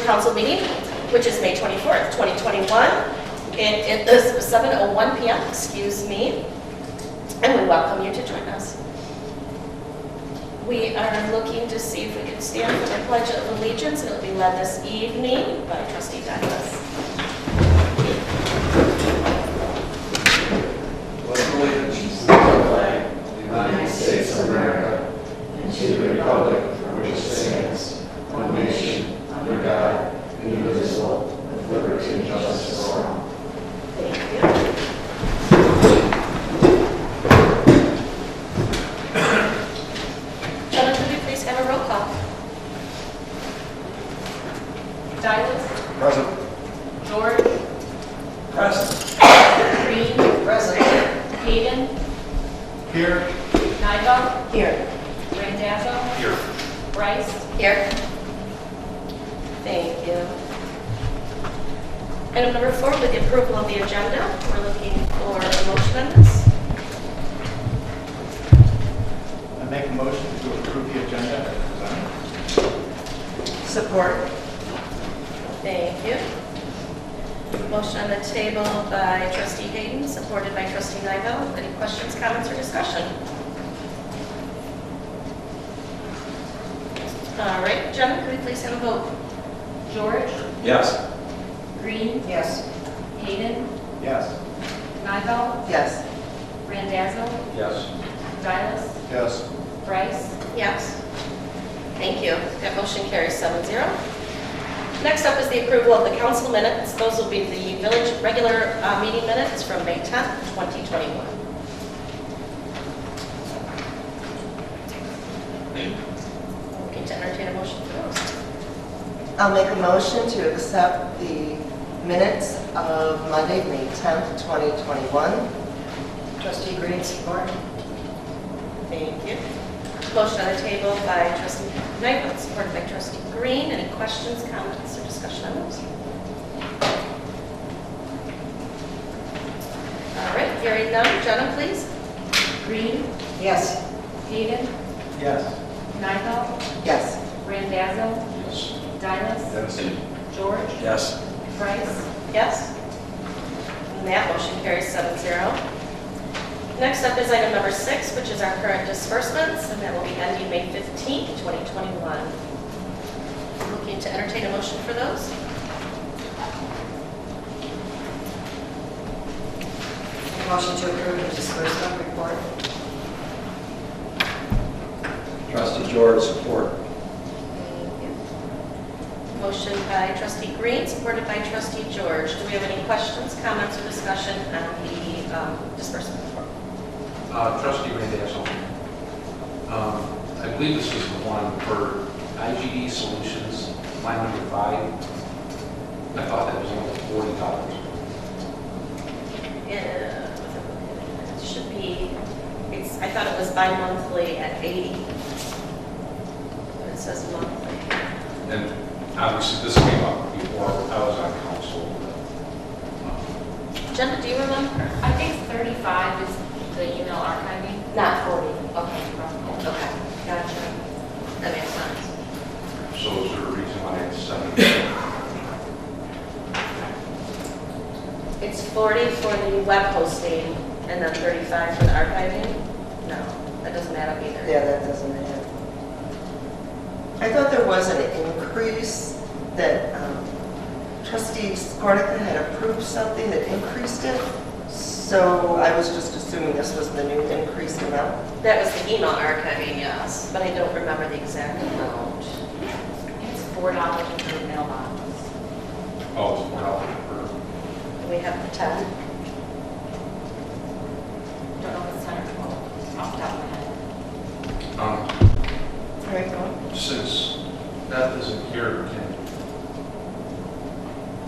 council meeting, which is May 24th, 2021. It is 7:01 p.m., excuse me, and we welcome you to join us. We are looking to see if we can stand for the Pledge of Allegiance, and it will be led this evening by Trustee Douglas. Pledge allegiance to the flag of the United States of America and to the republic for which it stands, one nation, under God, indivisible, with liberty and justice for all. Thank you. Gentlemen, could we please have a roll call? Douglas. Present. George. Present. Green. Present. Hayden. Here. Nigel. Here. Randazzo. Here. Bryce. Here. Thank you. Item number 4, with the approval of the agenda, we're looking for a motion on this. I make a motion to approve the agenda as presented. Support. Thank you. Motion on the table by Trustee Hayden, supported by Trustee Nivell. Any questions, comments, or discussion? All right, Jenna, could we please have a vote? George. Yes. Green. Yes. Hayden. Yes. Nigel. Yes. Randazzo. Yes. Douglas. Yes. Bryce. Yes. Thank you. That motion carries 7-0. Next up is the approval of the council minutes. Those will be the village regular meeting minutes from May 10th, 2021. Looking to entertain a motion for those. I'll make a motion to accept the minutes of Monday, May 10th, 2021. Trustee Green, support. Thank you. Motion on the table by Trustee Knight, supported by Trustee Green. Any questions, comments, or discussion on those? All right, hearing none. Jenna, please. Green. Yes. Hayden. Yes. Nigel. Yes. Randazzo. Yes. Douglas. George. Yes. Bryce. Yes. And that motion carries 7-0. Next up is item number 6, which is our current disbursements, and that will be ending May 15th, 2021. Looking to entertain a motion for those. Motion to approve the disbursement report. Trustee George, support. Thank you. Motion by Trustee Green, supported by Trustee George. Do we have any questions, comments, or discussion on the disbursement report? Trustee Randazzo. I believe this is the one for IGD Solutions, line number 5. I thought that was only $40. Yeah, it should be, I thought it was bi-monthly at 80. But it says monthly. And obviously this came up before I was on council. Jenna, do you remember? I think 35 is the email archiving. Not 40. Okay. Okay. Gotcha. That makes sense. So is there a reason why it's 70? It's 40 for the web hosting and then 35 for the archiving? No, that doesn't add up either. Yeah, that doesn't add. I thought there was an increase that Trustee Skornica had approved something that increased it. So I was just assuming this was the new increased amount. That was the email archiving, yes, but I don't remember the exact amount. It's $4 per mailbox. Oh, it's $4 per. We have the 10. Don't know if it's 10 or 12 off the top of my head. All right, go on. Since Beth isn't here, can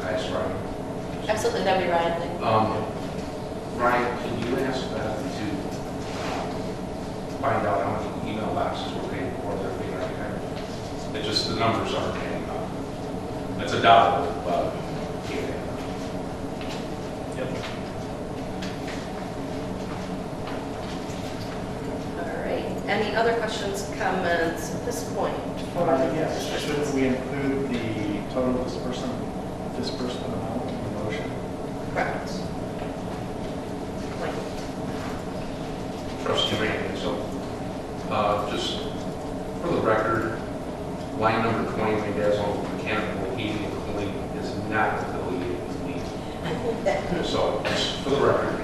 I ask Ryan? Absolutely, that'd be Ryan. Ryan, can you ask Beth to find out how many email boxes we're paying for that are being archived? It just, the numbers aren't adding up. It's $1, but yeah. Yep. All right. Any other questions, comments at this point? Yes, shouldn't we include the total disbursement So, just for the record.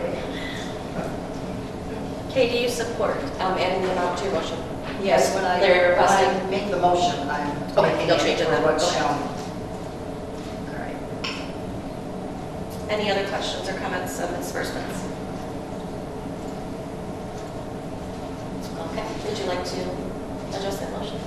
Kay, do you support adding the amount to your motion? Yes, when I, They're when I requesting. make the motion, I'm Okay, making you'll change it for then. what's Okay. shown. All right. Any other questions or comments on disbursements? Okay, would you like to adjust that motion?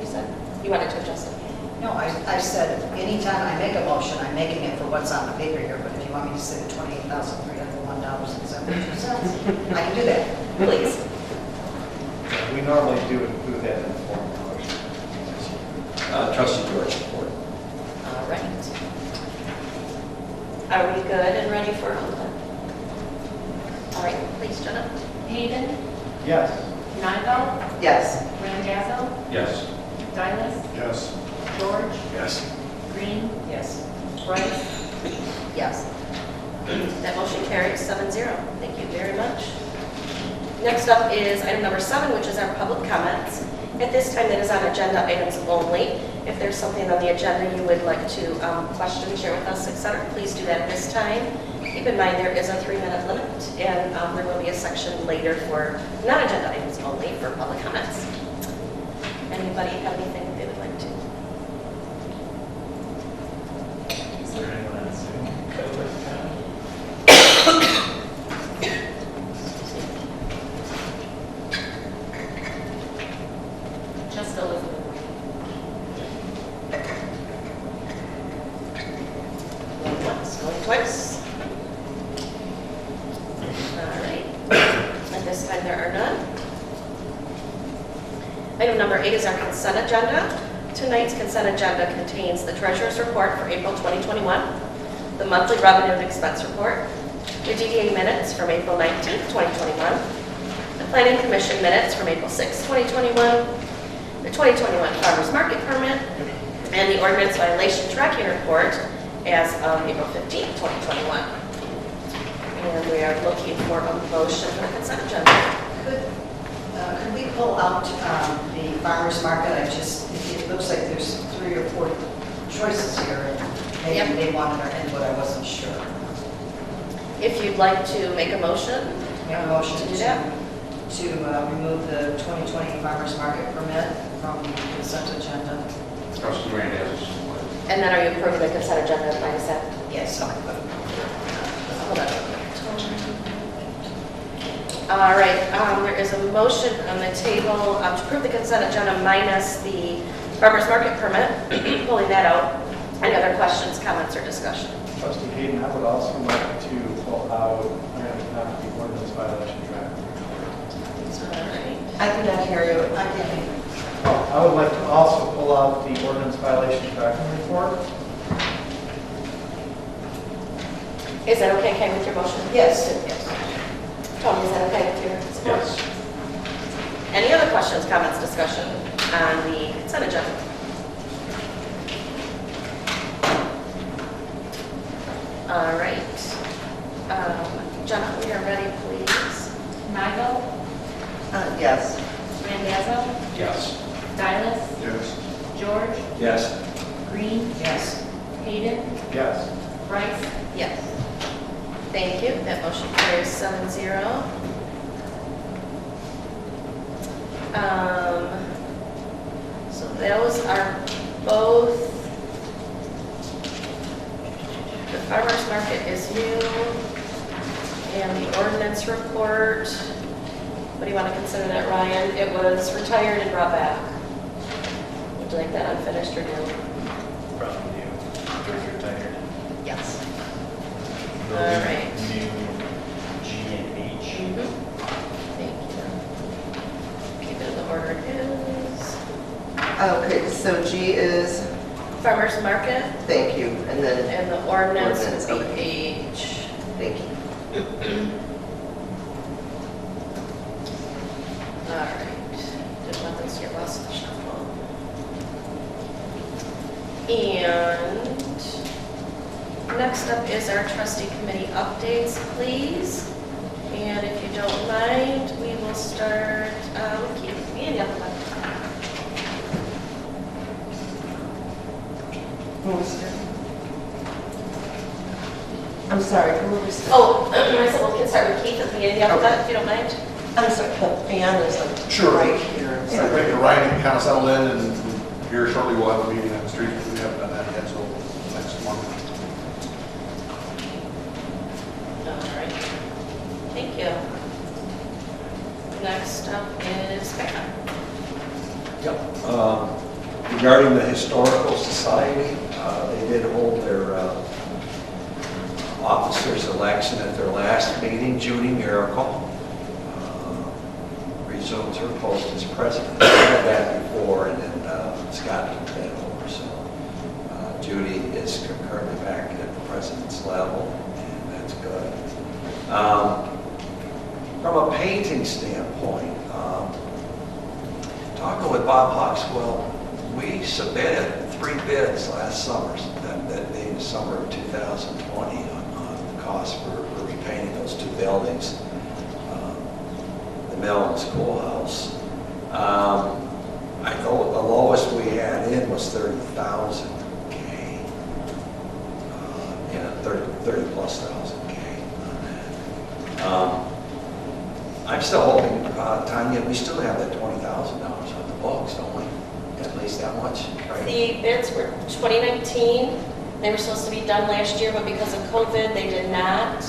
You said you wanted to adjust it. No, I said, anytime I make a motion, I'm making it for what's on the paper here, but if you want me to say the $28,301.72, I can do that. Please. We normally do include that in the form of motion. Trustee George, support. All right. Are we good and ready for Oakland? All right, please, Jenna. Hayden, Yes. Nigel, Yes. Randazzo, Yes. Dylas, Yes. George, Yes. Green, Yes. Bryce, Yes. That motion carries 7-0. Thank you very much. Next up is item number 7, which is our public comments. At this time, that is on agenda items only. If there's something on the agenda you would like to question, share with us, etc., please do that at this time. Keep in mind there is a 3-minute limit, and there will be a section later for non-agenda items only for public comments. Anybody have anything they would like to? Is there anyone on Zoom that would like to comment? just Elizabeth. Going once, going twice. All right. At this time, there are none. Item number 8 is our consent agenda. Tonight's consent agenda contains the treasurer's report for April 2021, the monthly revenue and expense report, the DDA minutes from April 19th, 2021, the planning commission minutes from April 6th, 2021, the 2021 farmers market permit, and the ordinance violation tracking report as of April 15th, 2021. And we are looking for a motion for the consent agenda. Could we pull out the farmer's market? It looks like there's 3 or 4 choices here, and maybe Yep. they wanted our input, I wasn't sure. If you'd like to make a motion, Make a motion to do that. to remove the 2020 farmer's market permit from the consent agenda. Trustee Randazzo, support. And then are you approving the consent agenda minus that? Yes. Hold on. All right, there is a motion on the table to approve the consent agenda minus the farmer's market permit, pulling that out. Any other questions, comments, or discussion? Trustee Hayden, I would also like to pull out the ordinance violation track. All right. I cannot hear you. I think I would like to also pull out the ordinance violation tracking report. Is that okay, Kay, with your motion? Yes. Yes. Tony, is that okay with your support? Yes. Any other questions, comments, discussion on the consent agenda? All right. Jenna, we are ready, please. Nigel, Yes. Randazzo, Yes. Dylas, Yes. George, Yes. Green, Yes. Hayden, Yes. Bryce, Yes. Thank you. That motion carries 7-0. So those are both, the farmer's market is new, and the ordinance report, what do you want to consider that, Ryan? It was retired and brought back. Would you like that unfinished or new? Probably you. George retired. Yes. All right. New G and H. Thank you. Keep it in the order it is. Okay, so G is, Farmer's market, thank you, and then, and the ordinance Ordinance, would be okay. H. thank you. All right. Didn't want those to get lost in the shuffle. And next up is our trustee committee updates, please. And if you don't mind, we will start with Keith. Me and the other one. I'm sorry, who are we still? Oh, I said, well, we can start with Keith at the beginning of the alphabet, if you don't mind. I'm sorry, the fan is like Sure. right here. I'm So I sorry. think the writing kind of settled in, and here shortly we'll have a meeting on the street. We haven't done that yet, so next month. All right. Thank you. Next up is Becca. Yep. Regarding the Historical Society, they did hold their officers' election at their last meeting. Judy Miracle resumes her post as president. She had that before, and then Scott took that over. So Judy is currently back at the president's level, and that's good. From a painting standpoint, talking with Bob Hawkswell, we submitted 3 bids last summer, that being the summer of 2020, on the cost for repainting those 2 buildings, the mill and schoolhouse. I know the lowest we had in was 30,000 K, 30 plus thousand K on that. I'm still hoping, Tanya, we still have that $20,000 on the books, don't we? At least that much, right? The bids were 2019. They were supposed to be done last year, but because of COVID, they did not.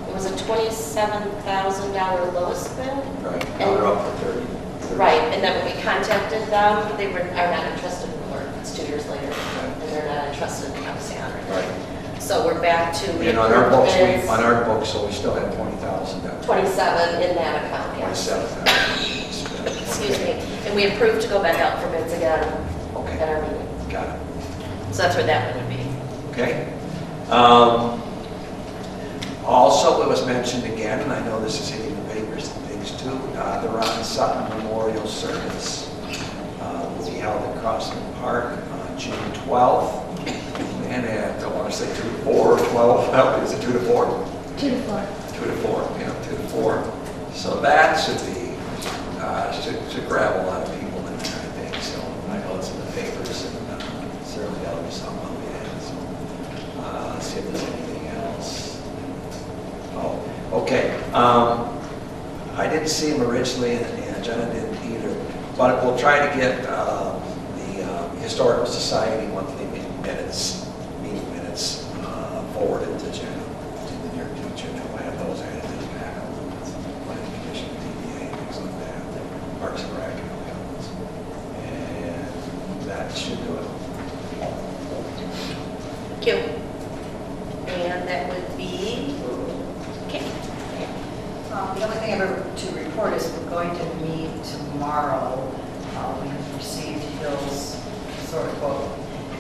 It was a $27,000 lowest bid. Right, now they're up for 30. Right, and then when we contacted them, they are not interested in the work. It's 2 years later, and they're not interested in obviously honoring. Right. So we're back to, we And on our approved books, bids, on our books, so we still have 20,000 down. 27 in that account, yes. 27,000. Excuse me. And we approved to go back out for bids again at Okay, our meeting. got it. So that's where that one would be. Okay. Also, it was mentioned again, and I know this is hitting the papers and things too, the Ron Sutton Memorial Service will be held at Crossman Park on June 12th. And at, I want to say 2 to 4 or 12, no, is it 2 to 4? 2 to 4. 2 to 4, yeah, 2 to 4. So that should be, should grab a lot of people in there, I think. So I know it's in the papers, and certainly that'll be something I'll be at. So let's see if there's anything else. Oh, okay. I didn't see him originally, and Jenna didn't either. But we'll try to get the Historical Society monthly meeting minutes forwarded to Jenna in the near future. And we'll have those added to the panel. Planning Commission, PBA, things like that. Parks and Rec, and all those. And that should do it. Thank you. And that would be, okay. The only thing I have to report is we're going to meet tomorrow. We have received Hill's sort of quote,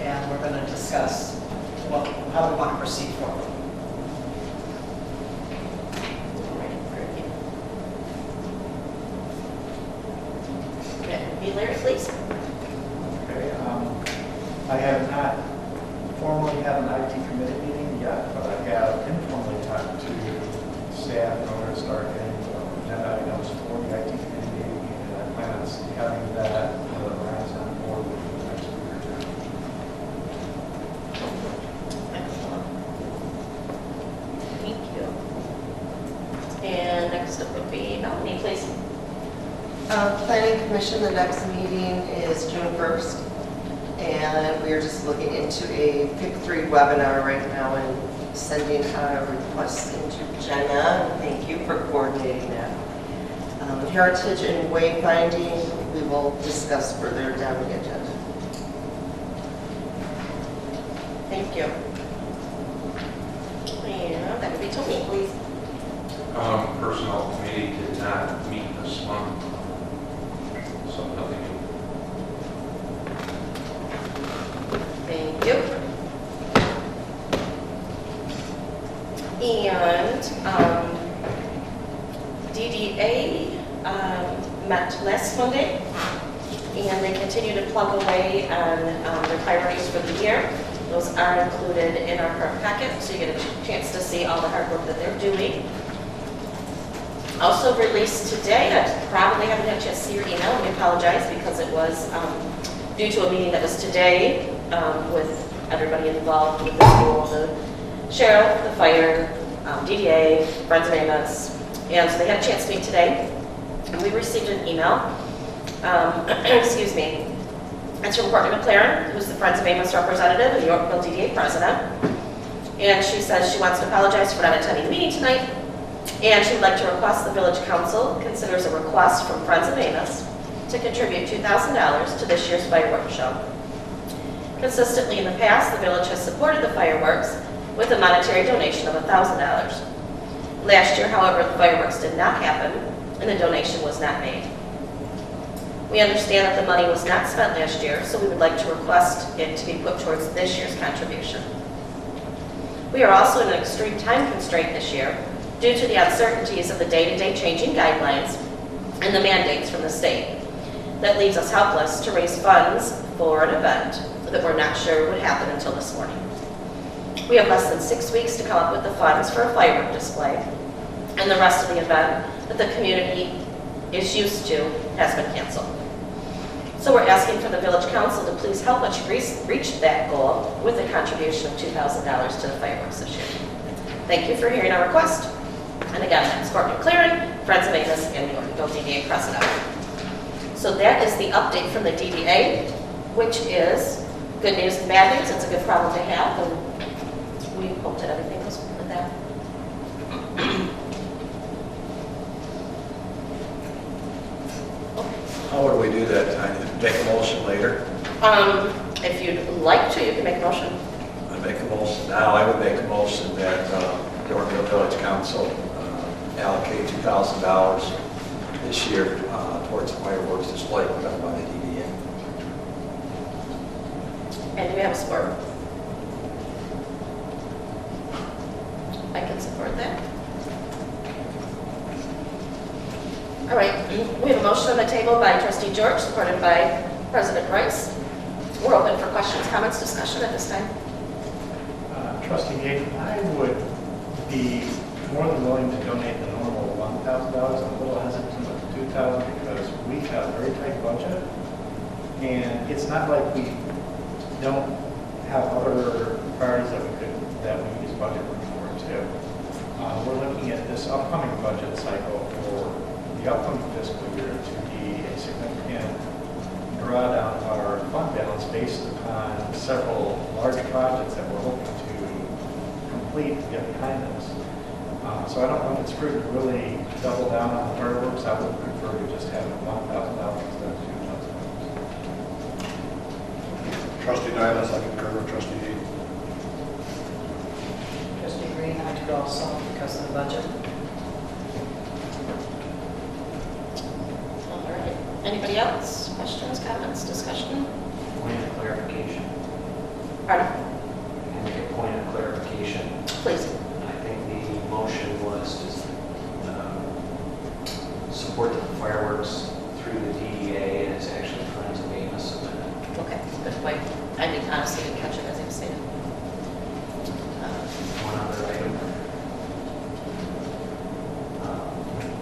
and we're going to discuss how we want to proceed forward. That would be Larry, please. Okay, I have not formally had an IT committee meeting yet, but I have informally talked to staff in order to start getting agenda items for the IT committee meeting, and I plan on having that Ryan's on board with the next week or 2. Excellent. Thank you. And next up would be Melanie, please. Planning Commission, the next meeting is June 1st. And we are just looking into a Pick 3 webinar right now and sending a request into Jenna. Thank you for coordinating that. Heritage and wayfinding, we will discuss further down the agenda. Thank you. And that would be Tony, please. Personnel committee did not meet this month, so nothing new. Thank you. And DDA met last Monday, and they continue to plug away on their priorities for the year. Those are included in our current packet, so you get a chance to see all the hard work that they're doing. Also released today, I probably haven't had a chance to see your email, we apologize because it was due to a meeting that was today with everybody involved with the school, the Cheryl, the fire, DDA, Friends of Amos, and so they had a chance to meet today. And we received an email, excuse me, it's from Courtney McLaren, who's the Friends of Amos representative and the Oakland DDA president. And she says she wants to apologize for not attending the meeting tonight, and she would like to request the village council considers a request from Friends of Amos to contribute $2,000 to this year's fireworks show. Consistently in the past, the village has supported the fireworks with a monetary donation of $1,000. Last year, however, the fireworks did not happen and the donation was not made. We understand that the money was not spent last year, so we would like to request it to be put towards this year's contribution. We are also in an extreme time constraint this year due to the uncertainties of the day-to-day changing guidelines and the mandates from the state. That leaves us helpless to raise funds for an event that we're not sure would happen until this morning. We have less than 6 weeks to come up with the funds for a firework display, and the rest of the event that the community is used to has been canceled. So we're asking for the village council to please help us reach that goal with a contribution of $2,000 to the fireworks this year. Thank you for hearing our request. And again, that's Courtney McLaren, Friends of Amos, and the Ortonville DDA president. So that is the update from the DDA, which is good news and bad news. It's a good problem to have, and we hope that everything goes with that. How would we do that, Tanya? Make a motion later? If you'd like to, you can make a motion. I make a motion now. I would make a motion that the Ortonville Village Council allocate $2,000 this year towards the fireworks display put up by the DDA. And do we have a support? I can support that. All right, we have a motion on the table by Trustee George, supported by President Rice. We're open for questions, comments, discussion at this time. Trustee Gayton, I would be more than willing to donate the normal $1,000. I'm a little hesitant with $2,000 because we have a very tight budget. And it's not like we don't have other priorities that we use budget money for too. We're looking at this upcoming budget cycle for the upcoming fiscal year to be a significant drawdown of our fund balance based upon several large projects that we're hoping to complete to get behind us. So I don't know if it's prudent to really double down on the fireworks. I would prefer to just have $1,000 instead of $2,000. Trustee Dylas, I concur with Trustee Heath. Trustee Green, I would also because of the budget. All right, anybody else? Questions, comments, discussion? Point of clarification. Pardon? And make a point of clarification. Please. I think the motion was to support the fireworks through the DDA, and it's actually Friends of Amos amendment. Okay, good point. I didn't honestly didn't catch it as you stated. One other item.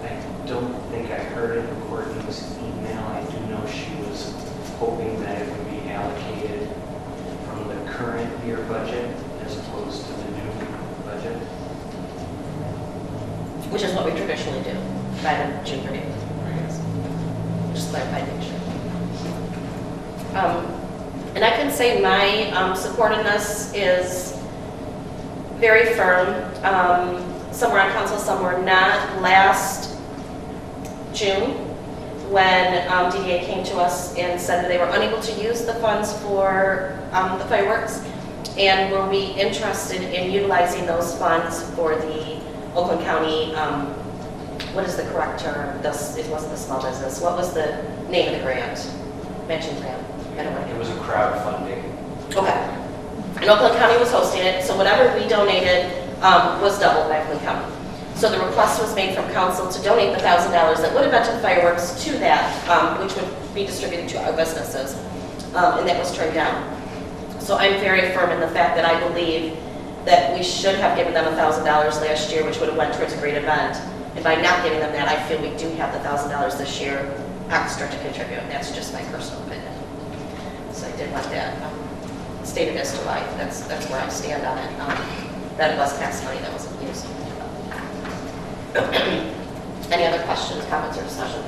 I don't think I heard it in Courtney's email. I do know she was hoping that it would be allocated from the current year budget as opposed to the new budget. Which is what we traditionally do by the June 30th. Just clarify, make sure. And I can say my support in this is very firm. Some were on council, some were not. Last June, when DDA came to us and said that they were unable to use the funds for the fireworks, and were we interested in utilizing those funds for the Oakland County, what is the correct term? It wasn't the small business. What was the name of the grant? Matching grant. I don't know. It was a crowdfunding. Okay. And Oakland County was hosting it, so whatever we donated was doubled by Oakland County. So the request was made from council to donate the $1,000 that would have been to the fireworks to that, which would be distributed to our businesses, and that was turned down. So I'm very firm in the fact that I believe that we should have given them $1,000 last year, which would have went towards a great event. And by not giving them that, I feel we do have the $1,000 this year extra to contribute. That's just my personal opinion. So I did want that stated as to why. That's where I stand on it. that it was tax money that wasn't used. Any other questions, comments, or discussion?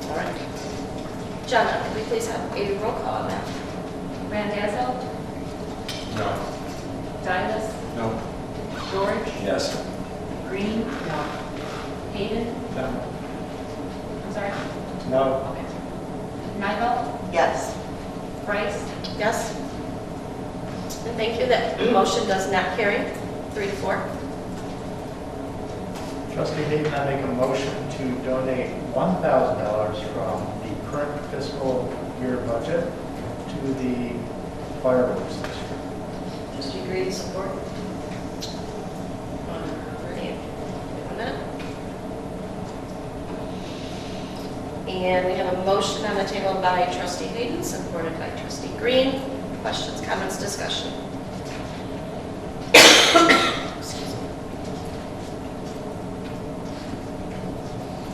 All right. Jenna, could we please have a roll call on that? Randazzo, No. Dylas, No. George, Yes. Green, Hayden, No. I'm sorry, No. okay. Nigel, Yes. Price, Yes? And thank you. That motion does not carry, 3-4. Trustee Hayden, I make a motion to donate $1,000 from the current fiscal year budget to the fireworks this year. Trustee Green, support? Alright. One minute. And we have a motion on the table by trustee Hayden, supported by trustee Green. Questions, comments, discussion? Excuse me.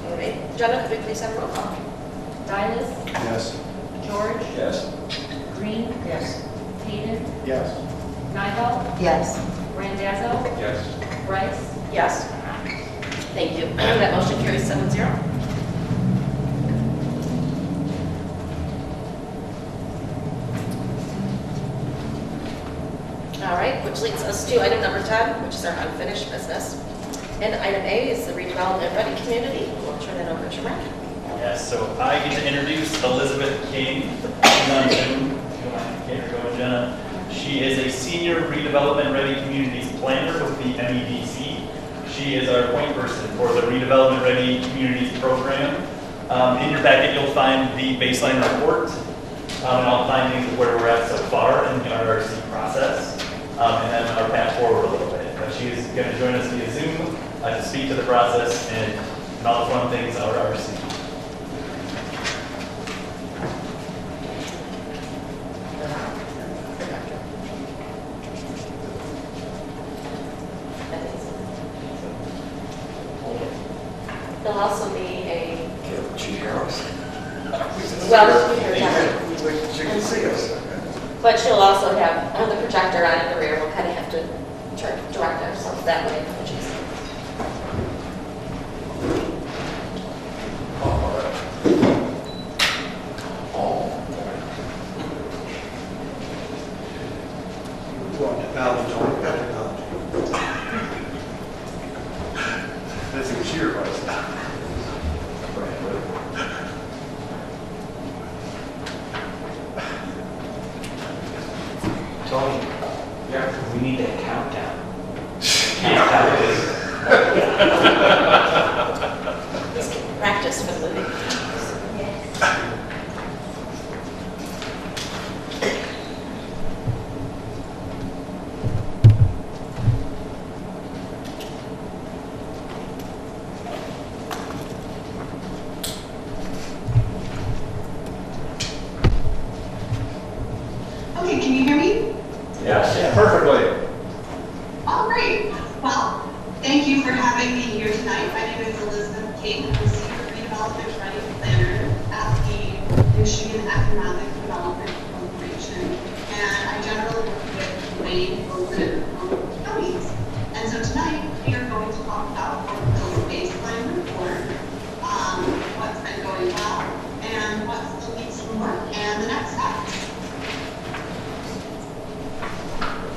All right, Jenna, could we please have a roll call? Dylas, Yes. George, Yes. Green, Yes. Hayden, Yes. Nigel, Yes. Randazzo, Yes. Price, Yes. Thank you. That motion carries 7-0. All right, which leads us to item number 10, which is our unfinished business. And item A is the redevelopment ready community. We'll turn that over to Rick. Yes, so I get to introduce Elizabeth King. She's on Zoom. If you don't mind, get her going, Jenna. She is a senior redevelopment ready communities planner with the MEDC. She is our point person for the redevelopment ready communities program. In your packet, you'll find the baseline report and all findings of where we're at so far in the RRC process, and then our path forward a little bit. She is going to join us via Zoom to speak to the process and all the fun things of RRC. There'll also be a, She hears. well, you hear Jenna, She can see us. but she'll also have the projector on in the rear. We'll kind of have to direct ourselves that way, which is This is cheer voice. Tony, Yeah. we need that countdown. Countdown is Let's get practice for the movie. Okay, can you hear me? Yes. Perfectly. All right. Well, thank you for having me here tonight. My name is Elizabeth King. I'm a senior redevelopment ready planner at the Michigan Economic Development Corporation. And I generally work with Wayne, Oakland, and Oakland counties. And so tonight, we are going to talk about Ortonville's baseline report, what's been going well, and what still needs some work, and the next steps.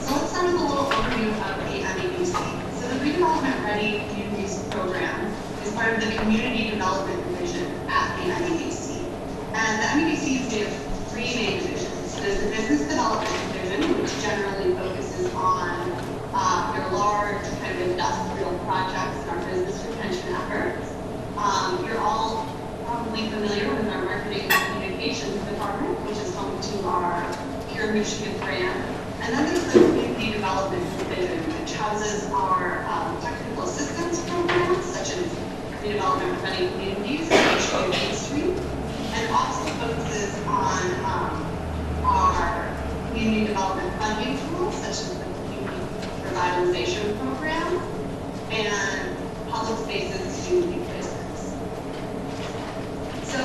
So let's start with a little overview of the MEDC. So the Redevelopment Ready Communities Program is part of the Community Development Division at the MEDC. And the MEDC is made of three main divisions. There's the Business Development Division, which generally focuses on your large kind of industrial projects and our business retention efforts. You're all probably familiar with our Marketing and Communications Department, which is home to our Pure Michigan brand. And then there's the Community Development Division, which houses our technical assistance programs, such as redevelopment ready communities, HQ Main Street, and also focuses on our community development funding tools, such as the Community Revitalization Program and Public Spaces Community Places. So,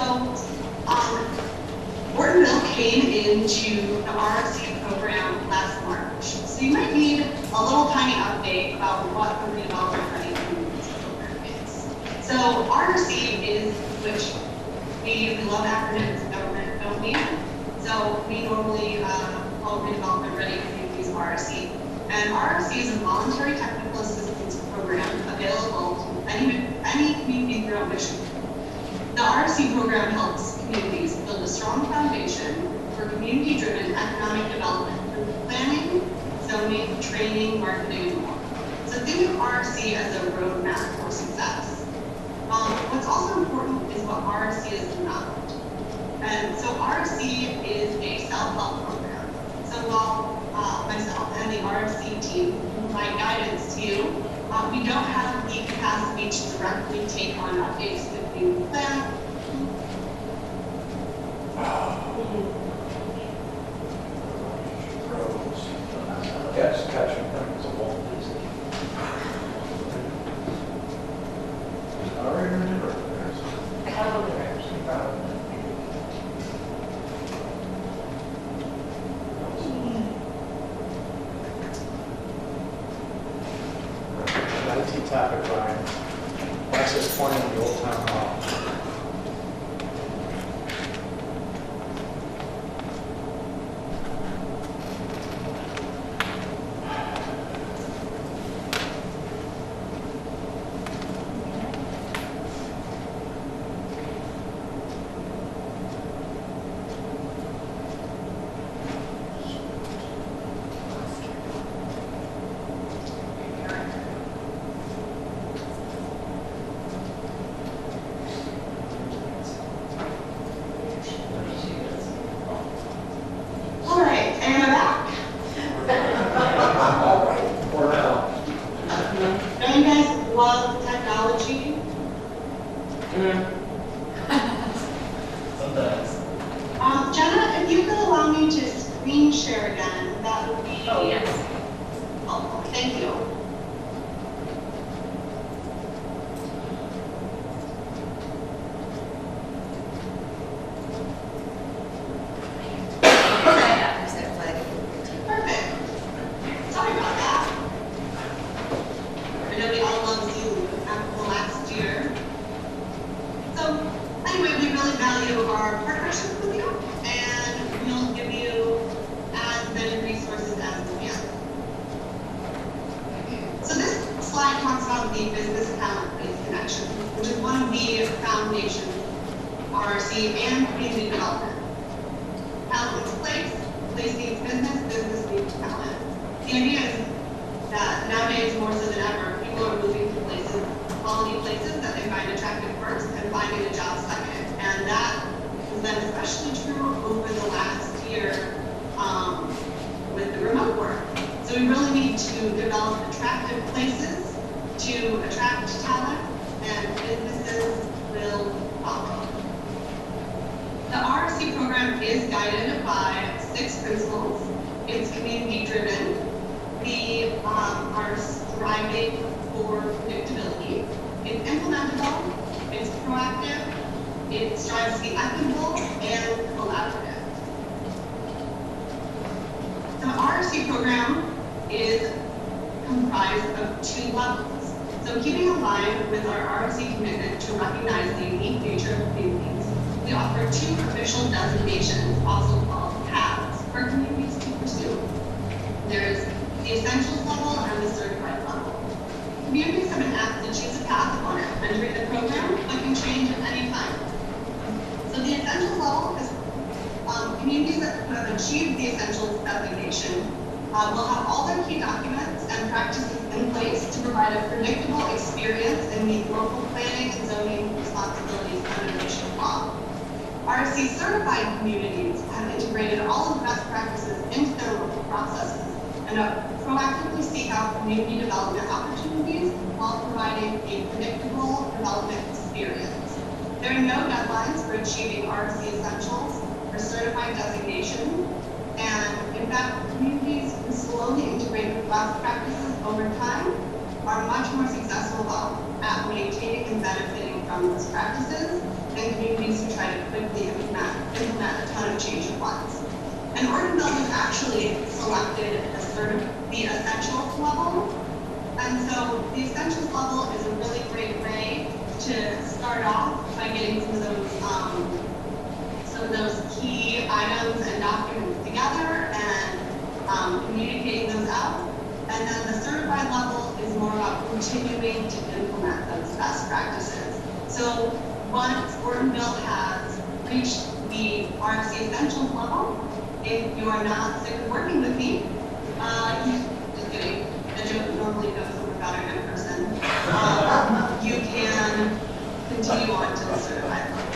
Ortonville came into the RFC program last March. So you might need a little tiny update about what the redevelopment ready communities program is. So RFC is, which we love acronyms in government, don't we? So we normally call redevelopment ready communities RFC. And RFC is a voluntary technical assistance program available to any community throughout Michigan. The RFC program helps communities build a strong foundation for community-driven economic development through planning, zoning, training, marketing, and more. So think of RFC as a roadmap for success. What's also important is what RFC is not. And so RFC is a self-help program. So while myself and the RFC team provide guidance to you, we don't have the capacity to directly take on updates to the community plan. Yes, catch him. It's a wall. All right, remember. IT topic, Brian. Access point in the old town hall. All right, and we're back. For now. Don't you guys love technology? Sometimes. Jenna, if you could allow me to screen share again, that would be Oh, yes. helpful. Thank you. Perfect. Sorry about that. I know we all love Zoom after the last year. So anyway, we really value our partnership with you, and we'll give you as many resources as we can. So this slide talks about the business talent place connection, which is one of the foundations of RRC and community development. Talent is place, place needs business, business needs talent. The idea is that nowadays, more so than ever, people are moving to places, quality places that they find attractive first and finding a job second. And that has been especially true over the last year with the remote work. So we really need to develop attractive places to attract talent, and businesses will follow. The RFC program is guided by 6 principles. It's community-driven. We are striving for predictability. It's implementable. It's proactive. It strives to be equitable and collaborative. The RFC program is comprised of 2 levels. So keeping in line with our RFC commitment to recognize the unique nature of communities, we offer 2 official designations, also called paths, for communities to pursue. There's the essentials level and the certified level. Communities have been asked to choose a path upon entering the program, but can change at any time. So the essentials level is communities that have achieved the essentials designation will have all their key documents and practices in place to provide a predictable experience and meet local planning and zoning responsibilities under Michigan law. RFC certified communities have integrated all of the best practices into their local processes and proactively seek out community development opportunities while providing a predictable development experience. There are no deadlines for achieving RFC essentials or certified designation, and in fact, communities who slowly integrate the best practices over time are much more successful at maintaining and benefiting from those practices than communities who try to quickly implement a ton of of change at once. And Ortonville has actually selected the essentials level. And so the essentials level is a really great way to start off by getting some of those key items and documents together and communicating those out. And then the certified level is more about continuing to implement those best practices. So once Ortonville has reached the RFC Essentials level, if you are not sick of working with me, just kidding, the joke normally goes over better in person, you can continue on to the certified level.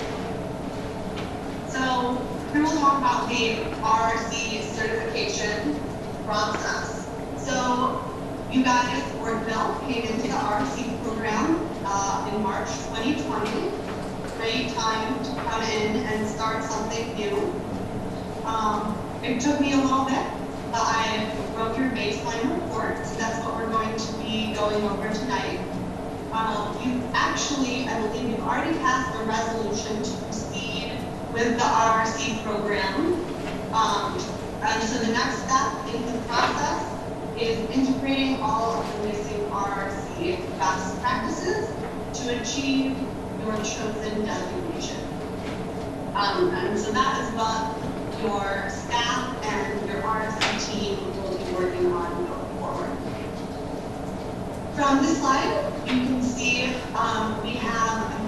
So here we'll talk about the RC certification process. So you guys, Ortonville, came into the RC program in March 2020. Great time to come in and start something new. It took me a little bit, but I wrote your baseline report, so that's what we're going to be going over tonight. You actually, I believe you've already passed a resolution to proceed with the RRC program. And so the next step in the process is integrating all of the missing RRC best practices to achieve your chosen designation. And so that is what your staff and your RRC team will be working on going forward. From this slide, you can see I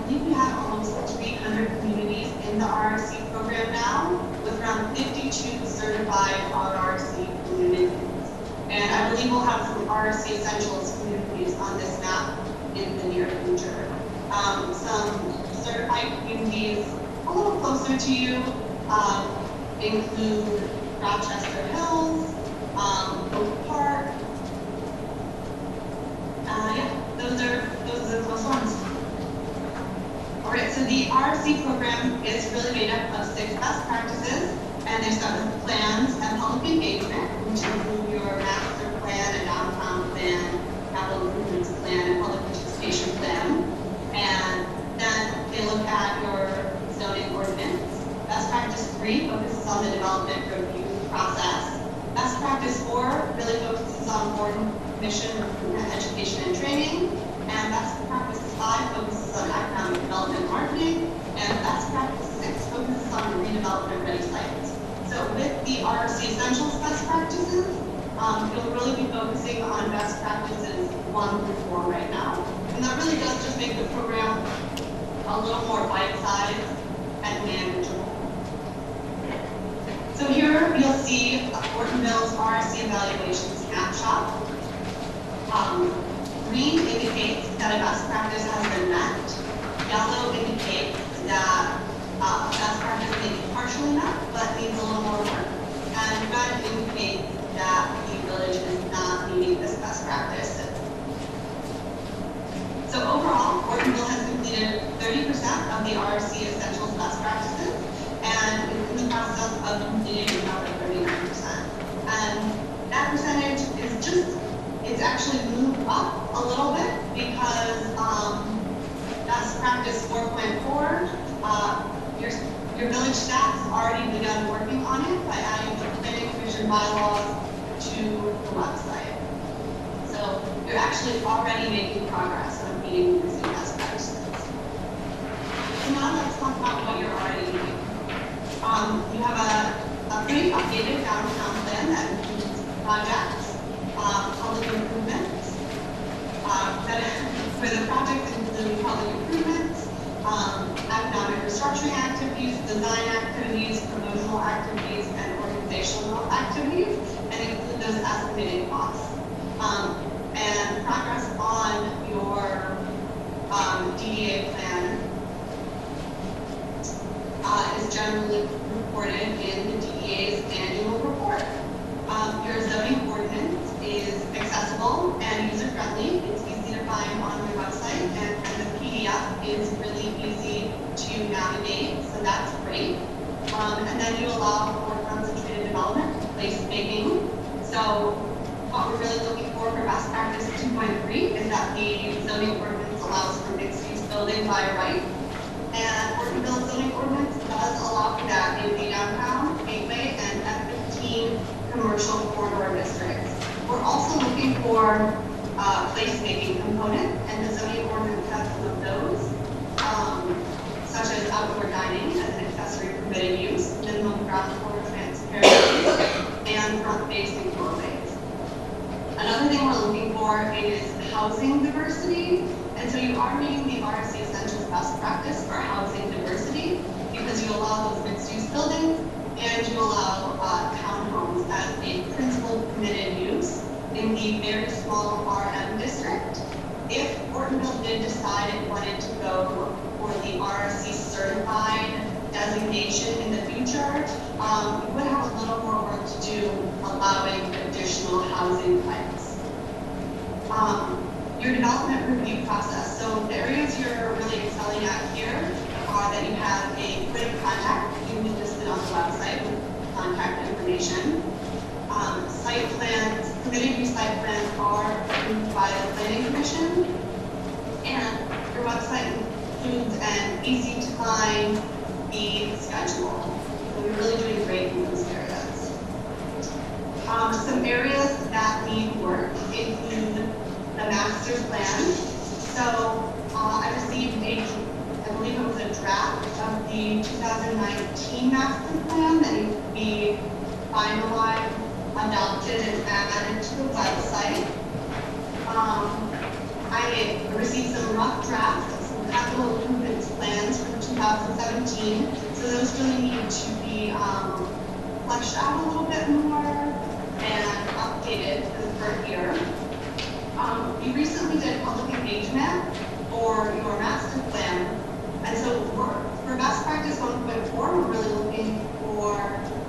believe we have almost 300 communities in the RRC program now, with around 52 certified RRC communities. And I believe we'll have some RRC Essentials communities on this map in the near future. Some certified communities a little closer to you include Rochester Hills, Oak Park. Those are the close ones. All right, so the RFC program is really made up of 6 best practices, and there's 7 plans and public engagement, which include your master plan, a downtown plan, capital improvements plan, and public participation plan. And then they look at your zoning ordinance. Best practice 3 focuses on the development review process. Best practice 4 really focuses on board mission, recruitment, education, and training. And best practice 5 focuses on economic development marketing. And best practice 6 focuses on redevelopment ready sites. So with the RRC Essentials best practices, you'll really be focusing on best practices 1 through 4 right now. And that really does just make the program a little more bite-sized and manageable. So here you'll see Ortonville's RRC evaluation snapshot. Green indicates that a best practice has been met. Yellow indicates that best practice may be partially met, but needs a little more work. And red indicates that the village is not meeting this best practice. So overall, Ortonville has completed 30% of the RRC Essentials best practices, and is in the process of completing another 39%. And that percentage is it's actually moved up a little bit because best practice 4.4, your village staff has already begun working on it by adding the planning commission bylaws to the website. So you're actually already making progress on meeting these best practices. So now let's talk about what you're already doing. You have a pretty updated downtown plan that includes projects, public improvements. For the projects include public improvements, economic restructuring activities, design activities, promotional activities, and organizational activities, and include those estimated costs. And progress on your DDA plan is generally reported in the DDA's annual report. Your zoning ordinance is accessible and user-friendly. It's easy to find on your website, and the PDF is really easy to navigate, so that's great. And then you allow for concentrated development, placemaking. So what we're really looking for best practice 2.3 is that the zoning ordinance allows for mixed-use building by right. And Ortonville zoning ordinance does allow for that in the downtown placemaking component, and the zoning ordinance has some of those, such as outdoor dining as an accessory permitted use, minimum ground floor transparency, and front-facing doorways. Another thing we're looking for is housing diversity, and so you are meeting the RSC Essentials best practice for housing diversity because you allow those mixed-use buildings and you allow townhomes as a principal permitted use in the very small RM district. If Ortonville did decide it wanted to go for the RSC certified designation in the future, we would have a little more work to do allowing additional housing types. Your development review process. So the areas you're really excelling at here are that you have a point of contact, you can listed on the website with contact information. Site plans, permitted use site plans are approved by the Planning Commission. And your website includes an easy to find fee schedule. So you're really doing great in those areas. Some areas that need work include the master plan. So I received I believe it was a draft of the 2019 master plan that needs to be finalized, adopted, and added to the website. I received some rough drafts of some capital improvements plans from 2017. So those really need to be fleshed out a little bit more and updated for the current year. We recently did public engagement for your master plan. And so for best practice 1.4, we're really looking for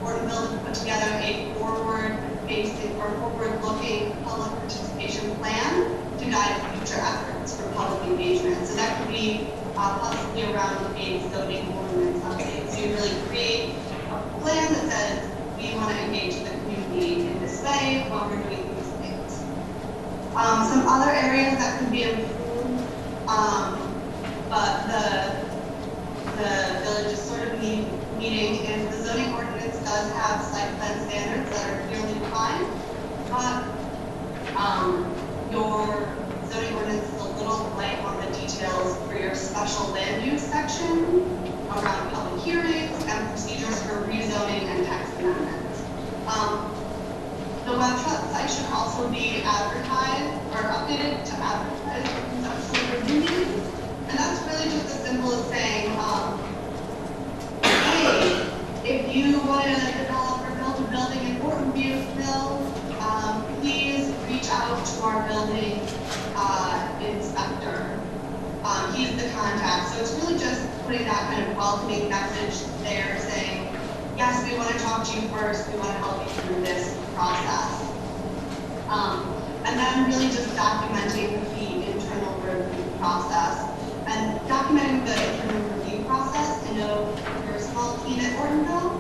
Ortonville to put together a forward-facing or forward-looking public participation plan to guide future efforts for public engagement. So that could be possibly around a zoning ordinance update. So you really create a plan that says we want to engage the community in this way while we're doing these things. Some other areas that could be improved, but the village is sort of meeting is the zoning ordinance does have site plan standards that are clearly defined, but your zoning ordinance is a little light on the details for your special land use section around public hearings and procedures for rezoning and text amendments. The website should also be advertised or updated to advertise conceptual review meetings. And that's really just as simple as saying, hey, if you want to develop or build a building in Ortonville, please reach out to our building inspector. He's the contact. So it's really just putting that kind of welcoming message there saying, yes, we want to talk to you first. We want to help you through this process. And then really just documenting the internal review process. And documenting the internal review process, I know you're a small team at Ortonville,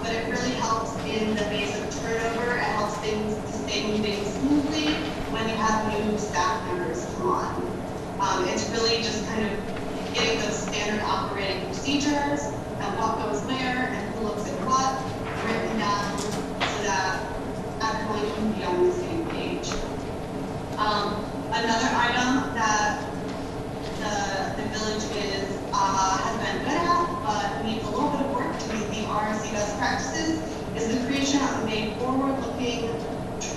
but it really helps in the face of turnover. It helps things to stay moving smoothly when you have new staff members come on. It's really just kind of getting those standard operating procedures and what goes where and who looks at what written down so that everyone can be on the same page. Another item that the village has been good at, but needs a little bit of work to meet the RSC best practices, is the creation of a forward-looking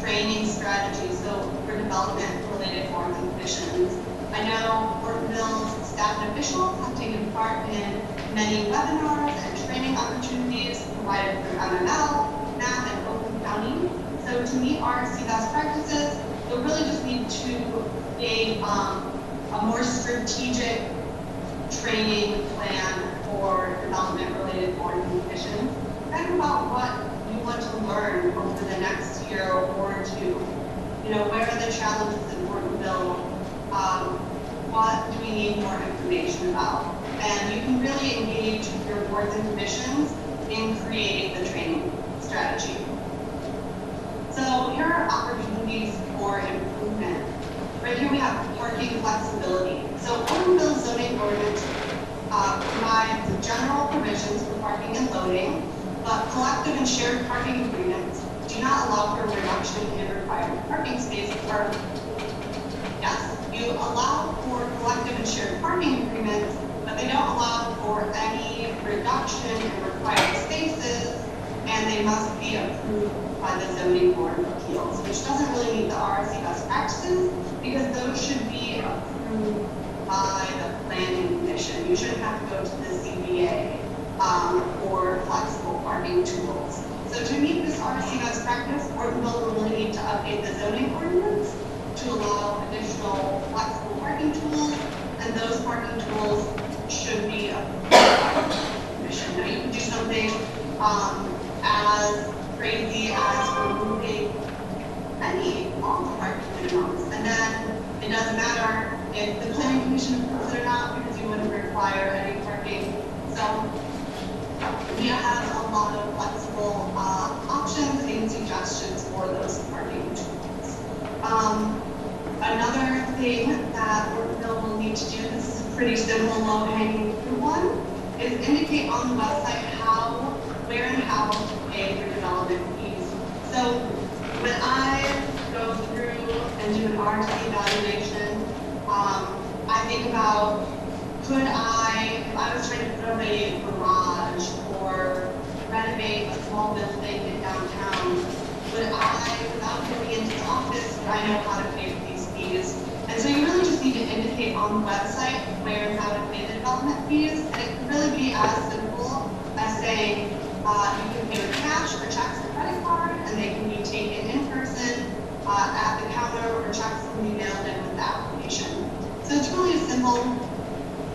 training strategy, so for development-related boards and commissions. I know Ortonville's staff and officials have taken part in many webinars and training opportunities provided through MML, NAP, and Oakland County. So to meet RSC best practices, we really just need to create a more strategic training plan for development-related boards and commissions. Think about what you want to learn over the next year or two. You know, where are the challenges in Ortonville? What do we need more information about? And you can really engage your boards and commissions in creating the training strategy. So here are opportunities for improvement. Right here we have parking flexibility. So Ortonville zoning ordinance provides general provisions for parking and loading, but collective and shared parking agreements do not allow for reduction in required parking space or yes, you allow for collective and shared parking agreements, but they don't allow for any reduction in required spaces, and they must be approved by the zoning board of appeals, which doesn't really meet the RSC best practices, because those should be approved by the planning commission. You shouldn't have to go to the ZBA for flexible parking tools. So to meet this RSC best practice, Ortonville will really need to update the zoning ordinance to allow additional flexible parking tools, and those parking tools should be approved by the commission. Now you can do something as crazy as removing all the parking minimums, and then it doesn't matter if the planning commission approves it or not, because you wouldn't require any parking. So we have a lot of flexible options and suggestions for those parking tools. Another thing that Ortonville will need to do, this is a pretty simple, low-hanging fruit one, is indicate on the website where and how to pay for development fees. So when I go through and do an RT evaluation, I think about, could I, if I was trying to put up a garage or renovate a small building in downtown, would I, without going into the office, would I know how to pay for these fees? And so you really just need to indicate on the website where and how to pay the development fees, and it can really be as simple as saying, you can pay with cash or checks or credit card, and they can be taken in person at the counter, or checks can be mailed in with the application. So it's really as simple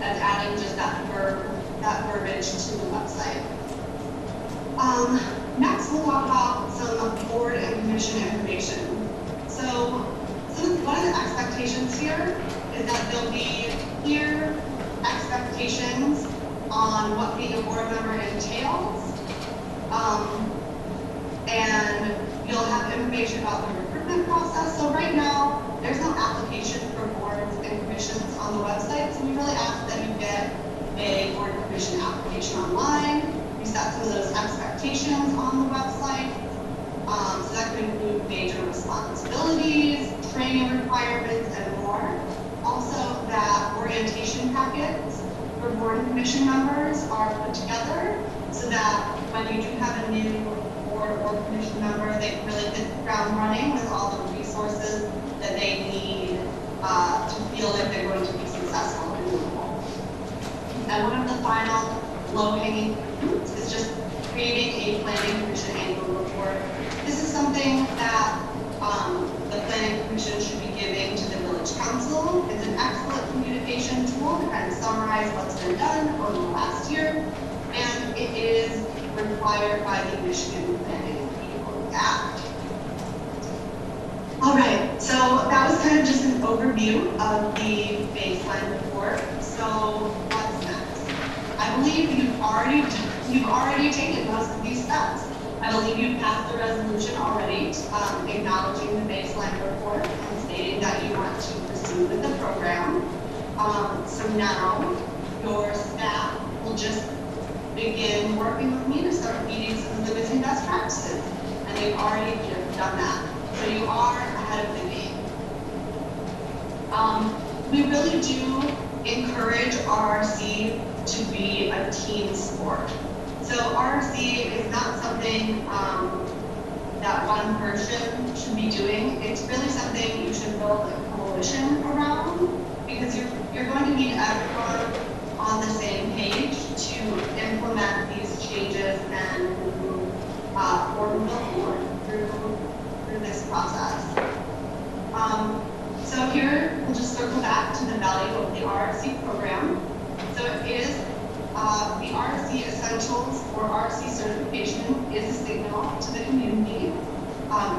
as adding just that verbiage to the website. Next, we'll talk about some board and commission information. So one of the expectations here is that there'll be clear expectations on what being a board member entails. And you'll have information about the recruitment process. So right now, there's no application for boards and commissions on the website. So we really ask that you get a board and commission application online. We set some of those expectations on the website. So that could include major responsibilities, training requirements, and more. Also, that orientation packets for board and commission members are put together so that when you do have a new board or commission member, they can really hit the ground running with all the resources that they need to feel like they're going to be successful in the role. And one of the final low-hanging fruits is just creating a planning commission annual report. This is something that the planning commission should be giving to the village council. It's an excellent communication tool to kind of summarize what's been done over the last year, and it is required by the Michigan Planning Act. All right, so that was kind of just an overview of the baseline report. So what's next? I believe you've already taken most of these steps. I believe you've passed the resolution already, acknowledging the baseline report and stating that you want to proceed with the program. So now your staff will just begin working with me to start meeting some of the missing best practices. And they've already done that. So you are ahead of the game. We really do encourage RRC to be a team sport. So RRC is not something that one person should be doing. It's really something you should build a coalition around, because you're going to need everyone on the same page to implement these changes and move forward through this process. So here, we'll just circle back to the value of the RRC program. So it is the RRC Essentials or RRC certification is a signal to the community,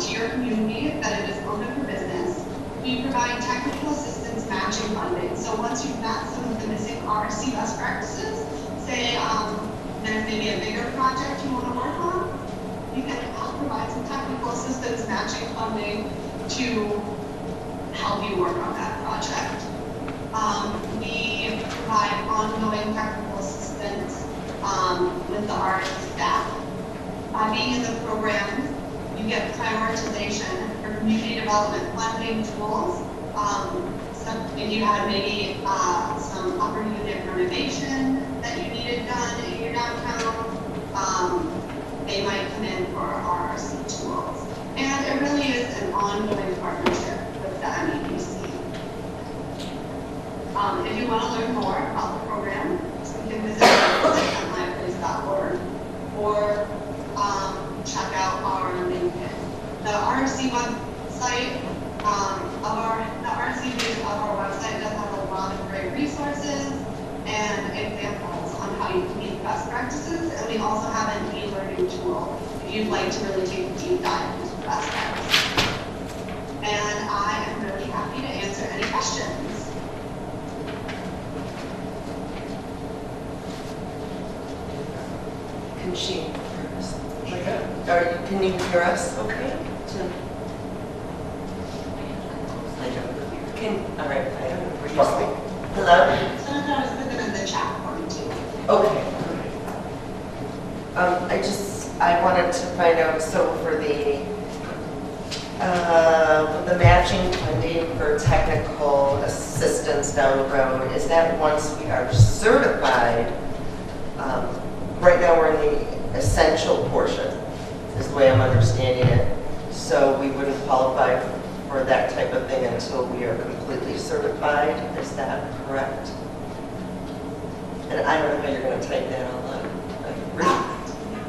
to your community, that it is open for business. We provide technical assistance matching funding. So once you've met some of the missing RRC best practices, say there's maybe a bigger project you want to work on, we can help provide some technical assistance matching funding to help you work on that project. We provide ongoing technical assistance with the RRC staff. By being in the program, you get prioritization for community development funding tools if you had maybe some upper unit renovation that you needed done in your downtown, they might come in for RRC tools. And it really is an ongoing partnership with the MEDC. If you want to learn more about the program, you can visit our website at myplace.org or check out our LinkedIn. The RRC website, the RRC page of our website does have a lot of great resources and examples on how you can use best practices, and we also have an e-learning tool if you'd like to really take a deep dive into best practices. And I am really happy to answer any questions. Can she hear us? Can you hear us okay? All right, I don't know where you speak. Hello? Some of that was put them in the chat for me too. Okay. I wanted to find out, so for the matching funding for technical assistance down the road, is that once we are certified? Right now we're in the essential portion, is the way I'm understanding it. So we wouldn't qualify for that type of thing until we are completely certified. Is that correct? And I don't know how you're going to type that online.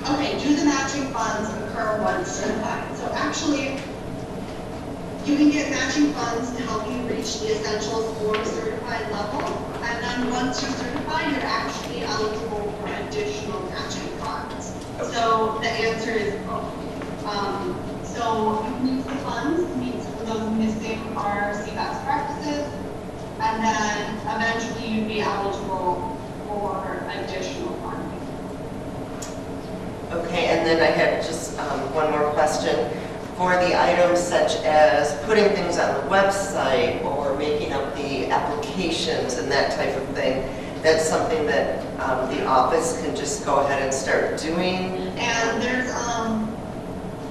Okay, do the matching funds occur once certified? So actually, you can get matching funds to help you reach the essentials for certified level. And then once you're certified, you're actually eligible for additional matching funds. So the answer is both. So you can use the funds to meet some of those missing RRC best practices, and then eventually you'd be eligible for additional funding. Okay, and then I had just one more question. For the items such as putting things on the website or making up the applications and that type of thing, that's something that the office can just go ahead and start doing? And there's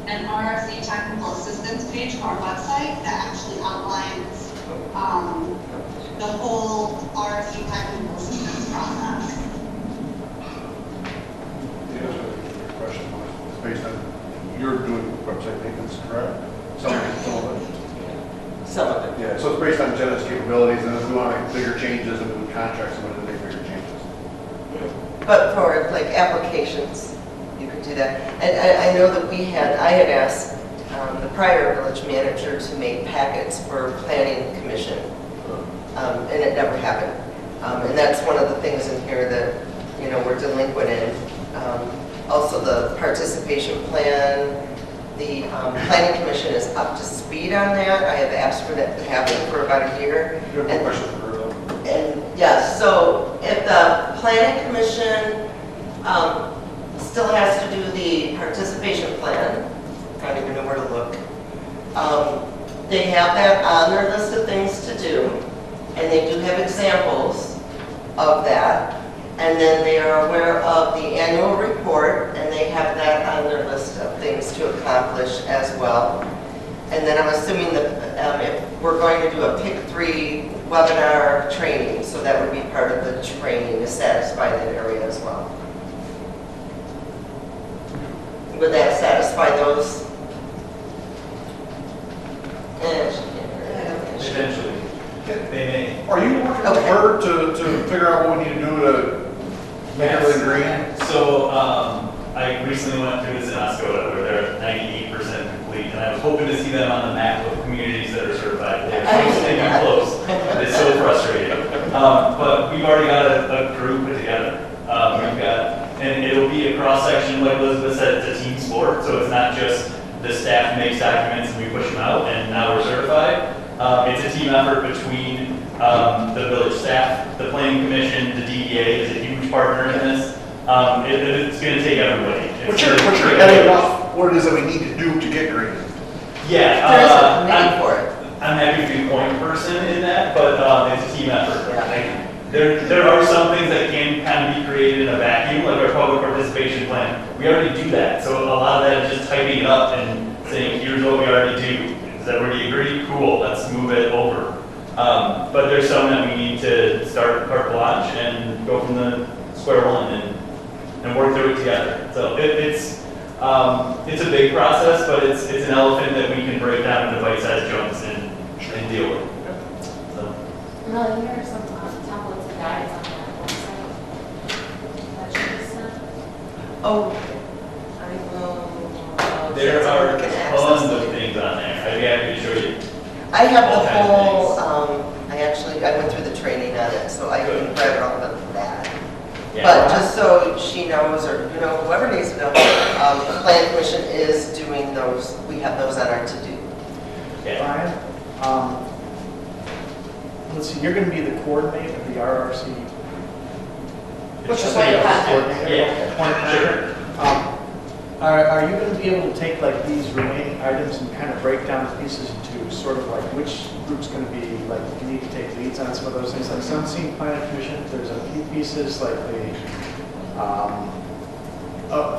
an RRC technical assistance page on our website that actually outlines the whole RRC technical assistance process. The answer to your question was based on, you're doing website maintenance, correct? Some of it? Some of it. Yeah, so it's based on Jenna's capabilities, and if we want to make bigger changes and move contracts, we want to make bigger changes. But for like applications, you could do that. And I know that I had asked the prior village manager to make packets for planning commission, and it never happened. And that's one of the things in here that, we're delinquent in. Also the participation plan, the planning commission is up to speed on that. I have asked for that to happen for about a year. You have a question for her, though? And yes, so if the planning commission still has to do the participation plan, I don't even know where to look. They have that on their list of things to do, and they do have examples of that. And then they are aware of the annual report, and they have that on their list of things to accomplish as well. And then I'm assuming that if we're going to do a pick 3 webinar training, so that would be part of the training to satisfy that area as well. Would that satisfy those? Eventually, they may. Are you working with her to figure out what we need to do to make everything green? So, I recently went through this in Oscoda where they're 98% complete, and I was hoping to see them on the map of communities that are certified. They're so stinking close. It's so frustrating. But we've already got a group put together. And it'll be a cross-section, like Elizabeth said, it's a team sport, so it's not just the staff makes documents and we push them out and now we're certified. It's a team effort between the village staff, the planning commission, the DEA is a huge partner in this. It's going to take everybody. What's your heading off what it is that we need to do to get green? Yeah. There is a committee for it. I'm happy to be a point person in that, but it's a team effort. Yeah. There are some things that can kind of be created in a vacuum, like our public participation plan. We already do that, so a lot of that is just typing it up and saying, here's what we already do. Does everybody agree? Cool, let's move it over. But there's some that we need to start carte blanche and go from the square one and work through it together. So it's a big process, but it's an elephant that we can break down into bite-sized chunks and deal with. So. No, here are some templates and guides on that website. That should be sent. Oh, I will. There so are we can access tons it. of things on there. I'd be happy to show you. I have all the kinds of whole, I went through the training on it, so I can Good. grab it all of that. Yeah. But just so she knows, or, you know, whoever needs to know, the plan commission is doing those, we have those on our to-do. Yeah. Brian, let's see, you're going to be the coordinator of the RRC. Which is Just why you the have to- coordinator? Yeah. Point contact. Are you going to be able to take like these remaining items and kind of break down the pieces into sort of like which group's going to be, like, you need to take leads on some of those things? Like some seen planning commission, there's a few pieces like the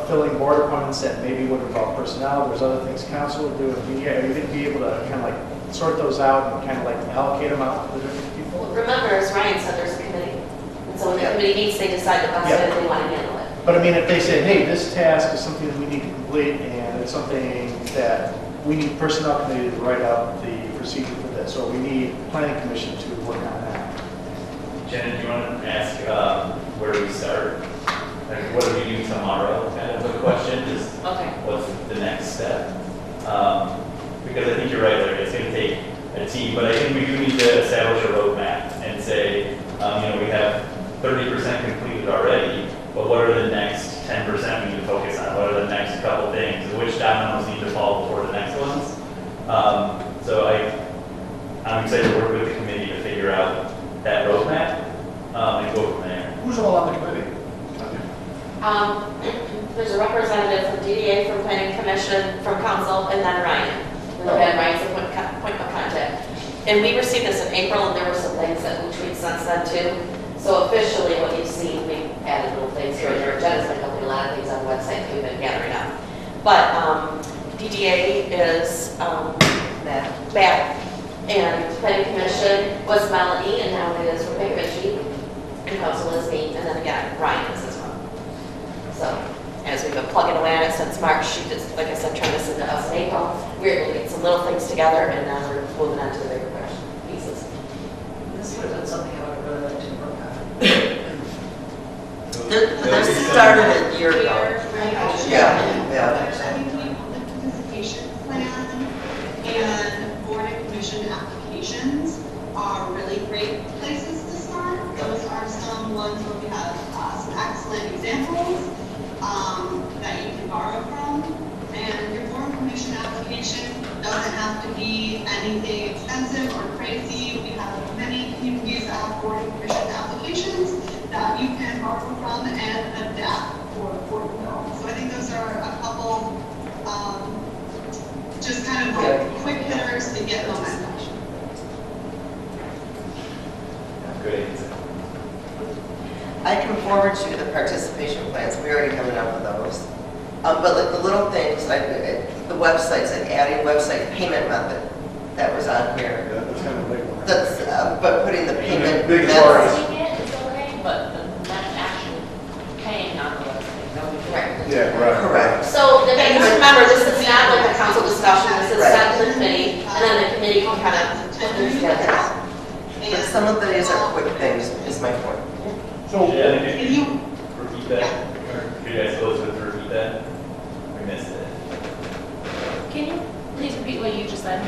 filling board appointments that maybe would involve personnel. There's other things council would do. Are you going to be able to kind of like sort those out and kind of like allocate them out to the different people? Well, remember, as Ryan said, there's a committee. And so when the Yeah. committee meets, they decide the best way Yeah. that they want to handle it. But I mean, if they say, hey, this task is something that we need to complete, and it's something that we need personnel committee to write out the procedure for this, or we need planning commission to work on that. Jenna, do you want to ask where do we start? Like, what do we do tomorrow? Kind of a question. Just Okay. what's the next step? Because I think you're right, Larry. It's going to take a team, but I think we do need to establish a roadmap and say, we have 30% completed already, but what are the next 10% we need to focus on? What are the next couple things? Which dominoes need to fall before the next ones? So I'm excited to work with the committee to figure out that roadmap and go from there. Who's all on the committee? There's a representative from DDA, from Planning Commission, from Council, and then Ryan. And then Ryan's the point of contact. And we received this in April, and there were some things that we tweaked since then too. So officially, what you've seen, we added little things here and there. Jenna's been helping a lot of things on the website that we've been gathering up. But DDA is Matt, and Planning Commission was Melanie, and now it is Rebecca Ritchie, and Council is me, and then again, Ryan is as well. So, as we've been plugging away on it since March, she just, like I said, turned this into us in April. We were able to get some little things together, and now we're moving on to the bigger pieces. This would have been something I would have really liked to work on. This started a year ago. Yeah. Public participation plan and board and commission applications are really great places to start. Those are some ones where we have some excellent examples that you can borrow from. And your board and commission application doesn't have to be anything expensive or crazy. We have many communities that have board and commission applications that you can borrow from and adapt for Ortonville. So I think those are a couple, just kind of like quick hitters to get momentum. Good answer. I can forward you the participation plans, we already coming up with those. But like the little things, like the websites, and adding website payment method, that was on here. Yeah, that's kind of a big one. That's, but putting the payment Big method. worries. Posting it is okay, but not actually paying on the website. That would be Right. Yeah, right. Correct. So, just remember, this is not like a council discussion, this is Right. sent to the committee, and then the committee can kind of put things together. But some of these are quick things, is my point. So, Yeah, If you, repeat that, or could you guys close with repeat that? We missed it. Can you please repeat what you just said?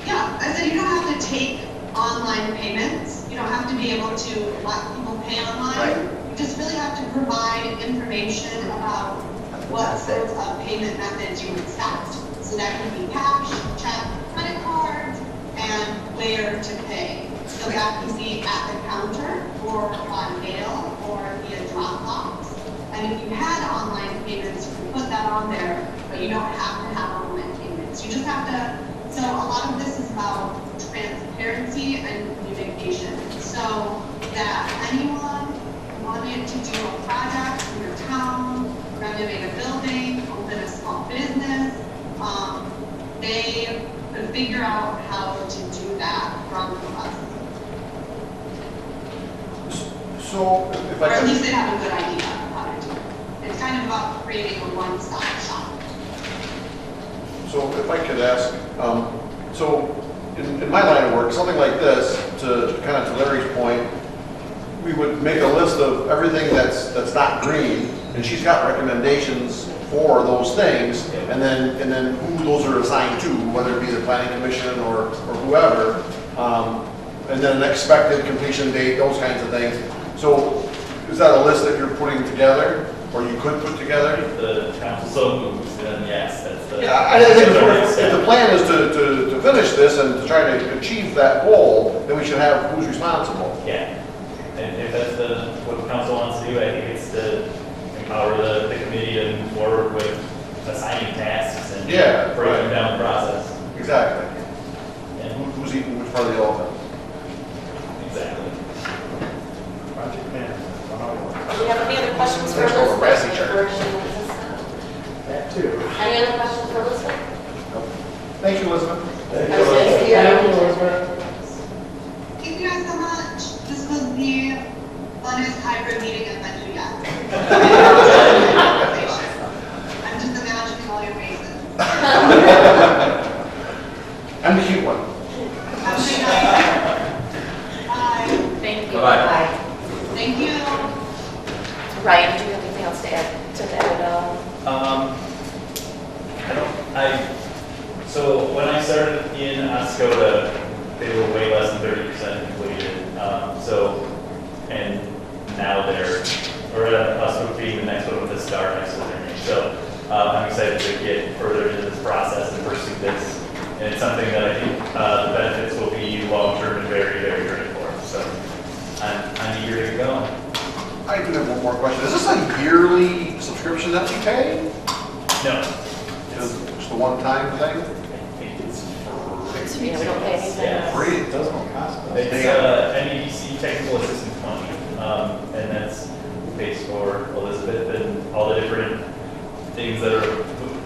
yeah, I said you don't have to take online payments. You don't have to be able to let people pay online. Right. You just really have to provide information about what sorts of payment methods you accept. So that can be cash, check, credit cards, and where to pay. So that can be at the counter, or on mail, or via Dropbox. And if you had online payments, you can put that on there, but you don't have to have online payments. You just have to, so a lot of this is about transparency and communication. So that anyone wanted to do a project in your town, renovate a building, open a small business, they could figure out how to do back from us. So if Or I at could, least they have a good idea of how to do it. It's kind of about creating a one-stop shop. so if I could ask, so in my line of work, something like this, to kind of to Larry's point, we would make a list of everything that's not green, and she's got recommendations for those things, and then who those are assigned to, whether it be the planning commission or whoever, and then an expected completion date, those kinds of things. So is that a list that you're putting together, or you could put together? If the council so moves, then yes, that's the. Yeah, I think if the plan is to finish this and to try to achieve that goal, then we should have who's responsible. Yeah, and if that's what the council wants to do, I think it's to empower the committee to move forward with assigning tasks and Yeah, breaking right. down the process. Exactly. And Who's eating which part of the elephant? exactly. Project management, 101. Do we have any other questions for Thanks for the Elizabeth? messy chart. Or should we move this on? That too. Any other questions for Elizabeth? Thank you, Elizabeth. Thank you. Thank you guys so much. This was the funnest hybrid meeting I've been to yet. I'm just imagining all your faces. I'm the cute one. Have a good night. Bye. Thank you. Bye-bye. Thank you. Ryan, do you have anything else to add to that at all? So when I started in Oscoda, they were way less than 30% completed. And now Oscoda being the next one with a star next to their name. So I'm excited to get further into this process and pursue this. And it's something that I think the benefits will be long-term and very, very great for us. So I'm eager to get going. I do have one more question. Is this a yearly subscription that we pay? No, Just a one-time thing? I think it's free. Yeah, we don't pay anything. Yeah. Free? It doesn't cost us. It's MEDC technical assistance money, and that's who pays for Elizabeth and all the different things that are,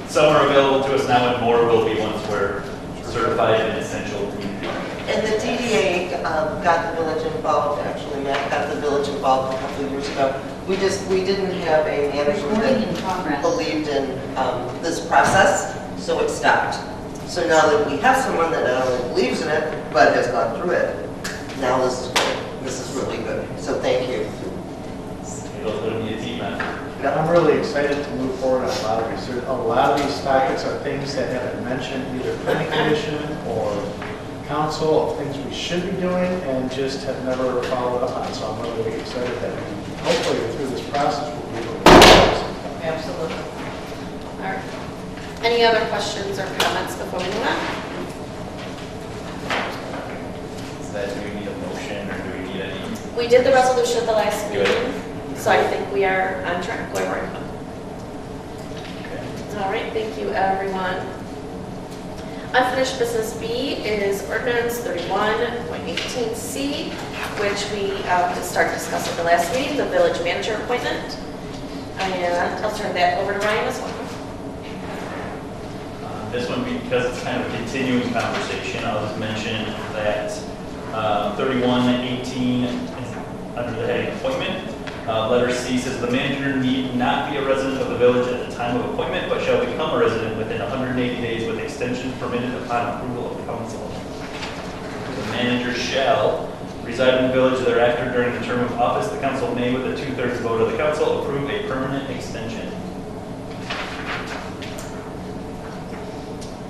some are available to us now and more will be once we're certified in essential community. And the DDA got the village involved, actually, Matt got the village involved a couple of years ago. We didn't have a manager that believed in this process, so it stopped. So now that we have someone that not only believes in it, but has gone through it, now this is good. This is really good. So thank you. It'll be a team effort. Yeah, I'm really excited to move forward on a lot of these. A lot of these topics are things that have been mentioned, either planning commission or council, of things we should be doing and just have never followed up on. So I'm really excited that we, hopefully through this process, we'll be able to do something. Absolutely. All right. Any other questions or comments before we move on? Is that, do we need a motion or do we need any? We did the resolution at the last Good. meeting, so I think we are on track going right. All right, thank you, everyone. Unfinished business B is ordinance 31.18C, which we started discussing at the last meeting, the village manager appointment. And I'll turn that over to Ryan as well. This one, because it's kind of a continuing conversation, I'll just mention that 3118 is under the heading appointment. Letter C says the manager need not be a resident of the village at the time of appointment, but shall become a resident within 180 days with extensions permitted upon approval of council. The manager shall reside in the village thereafter during the term of office. The council may, with a 2/3 vote of the council, approve a permanent extension.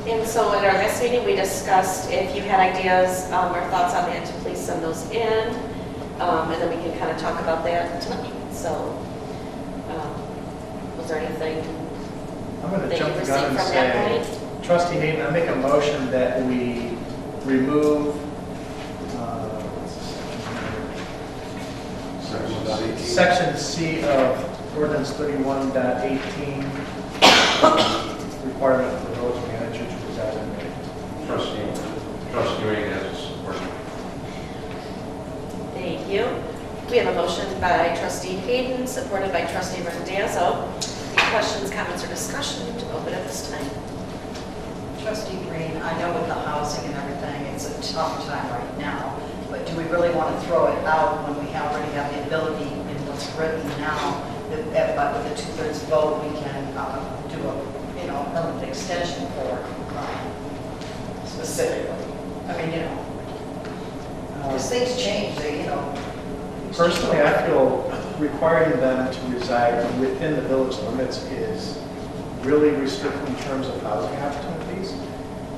And so at our last meeting, we discussed if you had ideas or thoughts on that, to please send those in. And then we can kind of talk about that tonight. So, was there anything I'm going to that you jump the gun received and from that say, point? Trustee Hayden, I make a motion that we remove Section C of ordinance 31.18, requirement for the village manager to reside in the Trustee Ray has his support. Thank you. We have a motion by trustee Hayden, supported by trustee Randazzo. Any questions, comments, or discussion to open at this time? Trustee Green, I know with the housing and everything, it's a tough time do a, permanent extension for specifically. I mean, because things change, Personally, I feel requiring them to reside within the village limits is really restrictive in terms of housing opportunities.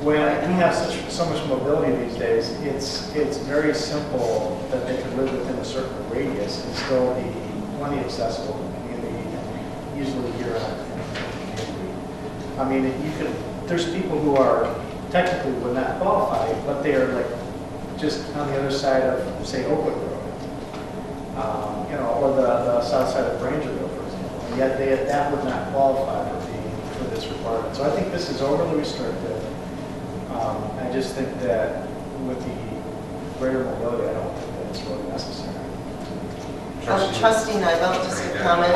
When we have so much mobility these days, it's very simple that they can live within a certain radius and still be plenty accessible to the community and easily here on the community. I mean, there's people who are technically would not qualify, but they are like just on the other side of, say, Oakland Road, or the south side of Grangerville, for example. And yet that would not qualify for this requirement. So I think this is overly restrictive. I just think that with the greater mobility, I don't think that it's really necessary. Trustee Nivell, just a comment.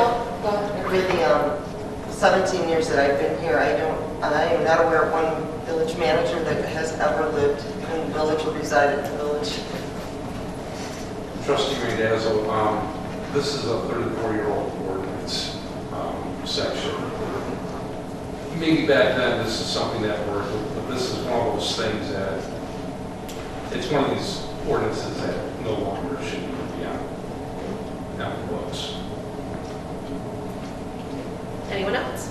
With the 17 years that I've been here, I am not aware of one village manager that has ever lived in the village or resided in the village. Trustee Randazzo, this is a 34-year-old ordinance section. Maybe back then this is something that worked, but this is one of those things that, it's one of these ordinances that no longer should be on the books. Anyone else?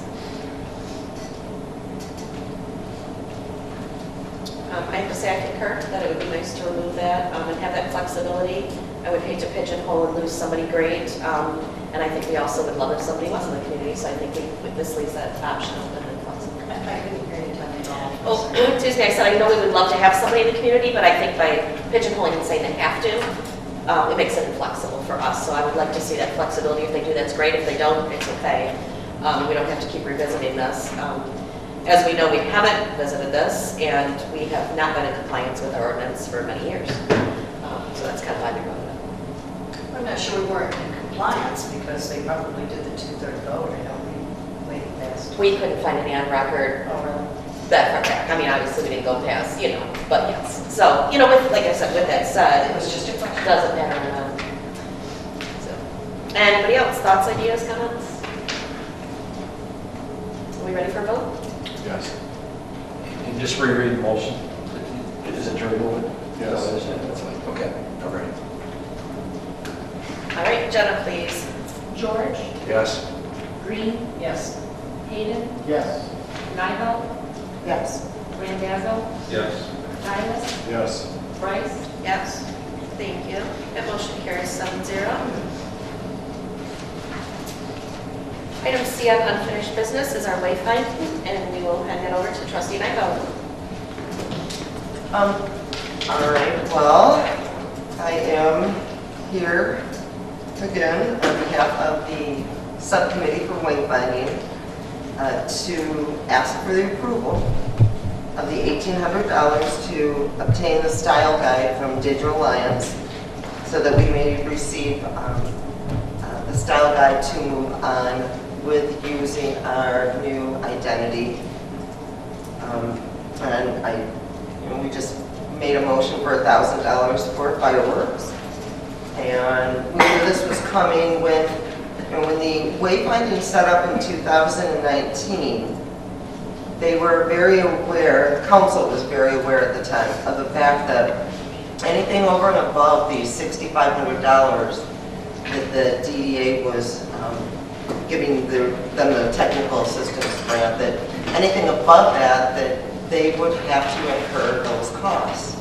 I have to say I concur that it would be nice to remove that and have that flexibility. I would hate to pigeonhole and lose somebody great. And I think we also would love if somebody was in the community. So I think this leaves that option open and flexible. I couldn't hear you tell me at all. Oh, Tuesday I said I know we would love to have somebody in the community, but I think by pigeonholing and saying they have to, it makes it inflexible for us. So I would like to see that flexibility. If they do, that's great. If they don't, it's okay. We don't have to keep revisiting this. As we know, we haven't visited this, and we have not been in compliance with our ordinance for many years. So that's kind of why we wrote it. I'm not sure we weren't in compliance because they probably did the 2/3 vote. I know we waited past. We couldn't find any on record Oh, really? that far back. I mean, obviously we didn't go past, but yes. So, like I said, with that said, It was just a question. doesn't matter. So, anybody else? Thoughts, ideas, comments? Are we ready for a vote? Yes. And just reread the motion. Is it to remove it? Yes. That's fine. Okay, all right. All right, Jenna, please. George, Yes. Green, Yes. Hayden, Yes. Nivell, Yes. Randazzo, Yes. Tyus, Yes. Bryce, Yes. Thank you. That motion carries 7-0. Item C on unfinished business is our wayfinding, and we will hand it over to Trustee Nivell. All right, well, I am here again on behalf of the subcommittee for wayfinding to ask for the approval of the $1,800 to obtain the style guide from Digital Alliance so that we may receive the style guide to move on with using our new identity. We just made a motion for $1,000 for fireworks. And we knew this was coming when the wayfinding set up in 2019, they were very aware, the council was very aware at the time of the fact that anything over and above the $6,500 that the DDA was giving them the technical assistance grant, that anything above that they would have to incur those costs.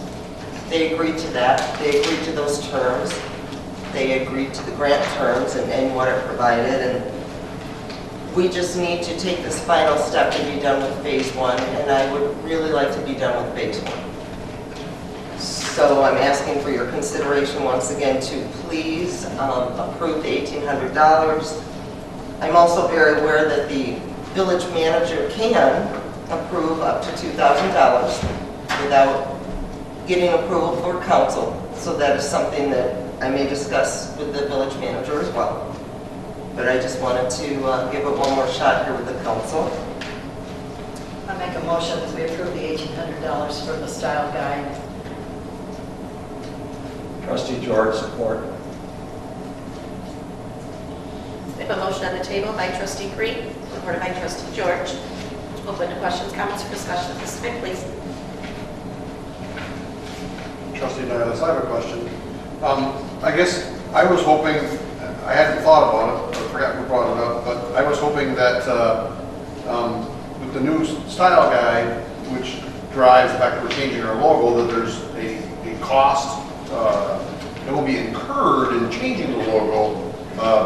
They agreed to that. They agreed to those terms. They agreed to the grant terms and what it provided. And we just need to take this final step to be done with phase 1. And I would really like to be done with phase 1. So I'm asking for your consideration once again to please approve the $1,800. I'm also very aware that the village manager can approve up to $2,000 without getting approval for council. So that is something that I may discuss with the village manager as well. But I just wanted to give it one more shot here with the council. I make a motion that we approve the $1,800 for the style guide. Trustee George, support. We have a motion on the table by Trustee Green, supported by trustee George. Open to questions, comments, or discussion at this time, please. Trustee Nylas, I have a question. I guess I was hoping, I hadn't thought about it, I forgot who brought it up, but I was hoping that with the new style guide, which drives the fact that we're changing our logo, that there's a cost that will be incurred in changing the logo,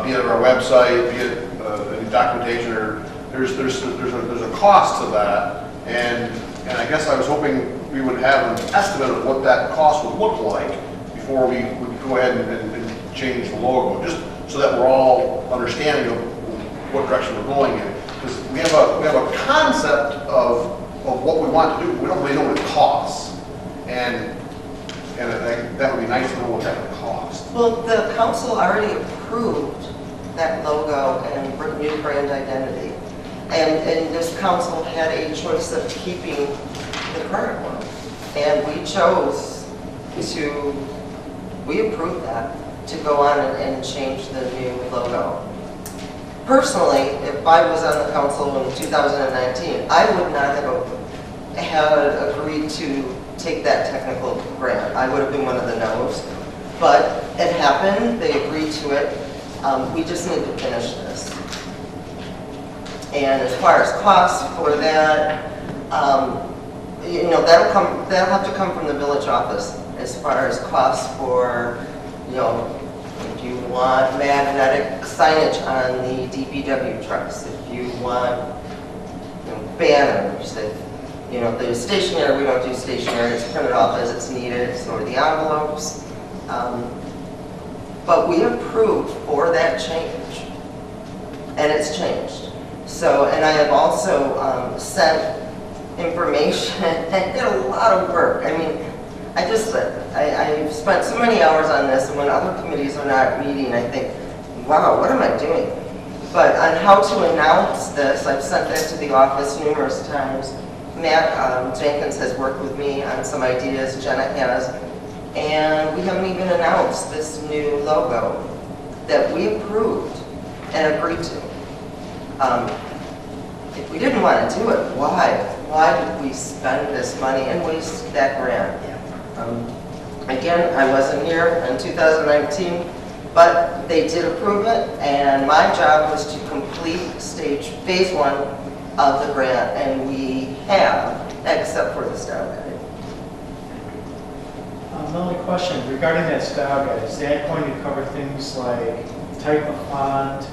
be it our website, be it any documentation, or there's a cost to that, and I guess I was hoping we would have an estimate of what that cost would look like before we would go ahead and change the logo, just so that we're all understanding of what direction we're going in. Because we have a concept of what we want to do. We don't really know what it costs, and that would be nice to know what that would cost. Well, the council already approved that logo and new brand identity. And this council had a choice of keeping the current one. And we chose we approved that, to go on and change the new logo. Personally, if I was on the council in 2019, I would not have agreed to take that technical grant. I would have been one of the no's. But it happened, they agreed to it. We just need to finish this. And as far as costs for that, that'll have to come from the village office as far as costs for, if you want magnetic signage on the DPW trucks, if you want banners, the stationery, we don't do stationery, it's printed off as it's needed, so are the envelopes. But we approved for that change, and it's changed. So, and I have also sent information, I did a lot of work. I mean, I've spent so many hours on this, and when other committees are not meeting, I think, wow, what am I doing? But on how to announce this, I've sent that to the office numerous times. Matt Jenkins has worked with me on some ideas, Jenna has, and we haven't even announced this new logo that we approved and agreed to. If we didn't want to do it, why? Why did we spend this money and waste that grant? Again, I wasn't here in 2019, but they did approve it, and my job was to complete phase 1 of the grant, and we have, except for the style guide. The only question regarding that style guide, is that going to cover things like type of font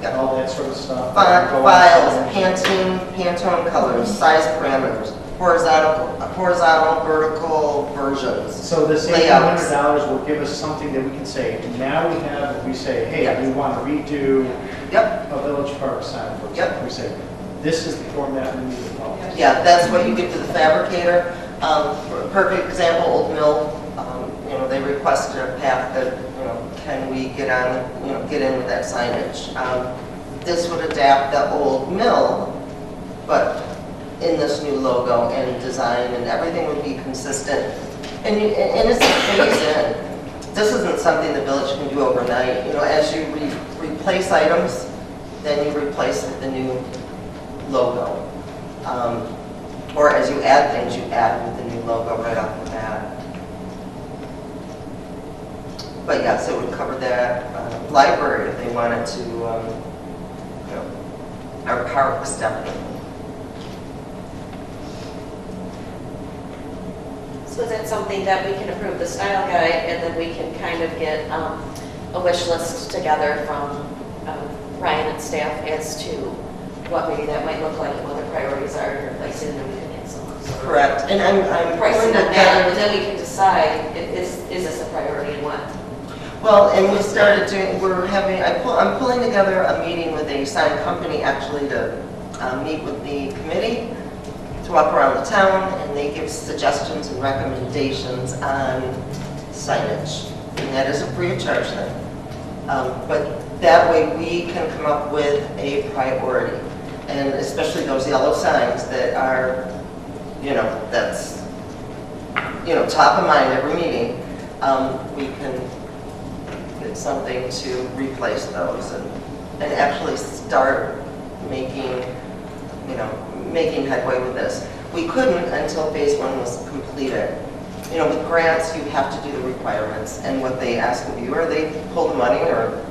and all that sort of stuff? Font, files, Pantone colors, size parameters, horizontal, vertical versions. So this layouts. $800 will give us something that we can say, now we have, if we say, hey, Yep. we want to redo Yep. a village park sign, for example, we say, this is the format we need to follow. Yeah, that's what you give to the fabricator. For a perfect example, Old Mill, they requested a path that, can we get in with that signage. This would adapt the Old Mill, but in this new logo and design, and everything would be consistent. And it's a phase in. This isn't something the village can do overnight. As you replace items, then you replace with the new logo. Or as you add things, you add with the new logo right off the bat. But yes, it would cover that. Library, if they wanted to, our parks definitely. So is that something that we can approve the style guide, and then we can kind of get a wish list together from Ryan and staff as to what maybe that might look like and what the priorities are in replacing, and then we can get some Correct. And I'm pricing pulling on that, and together. then we can decide, is this a priority and what? Well, and we started doing, I'm pulling together a meeting with a sign company actually to meet with the committee, to walk around the town, and they give suggestions and recommendations on signage. And that is a free of charge thing. But that way we can come up with a priority. And especially those yellow signs that are, that's, top of mind every meeting, we can get something to replace those and actually start making, making headway with this. We couldn't until phase one was completed. With grants, you have to do the requirements and what they ask of you, or they pull the money, or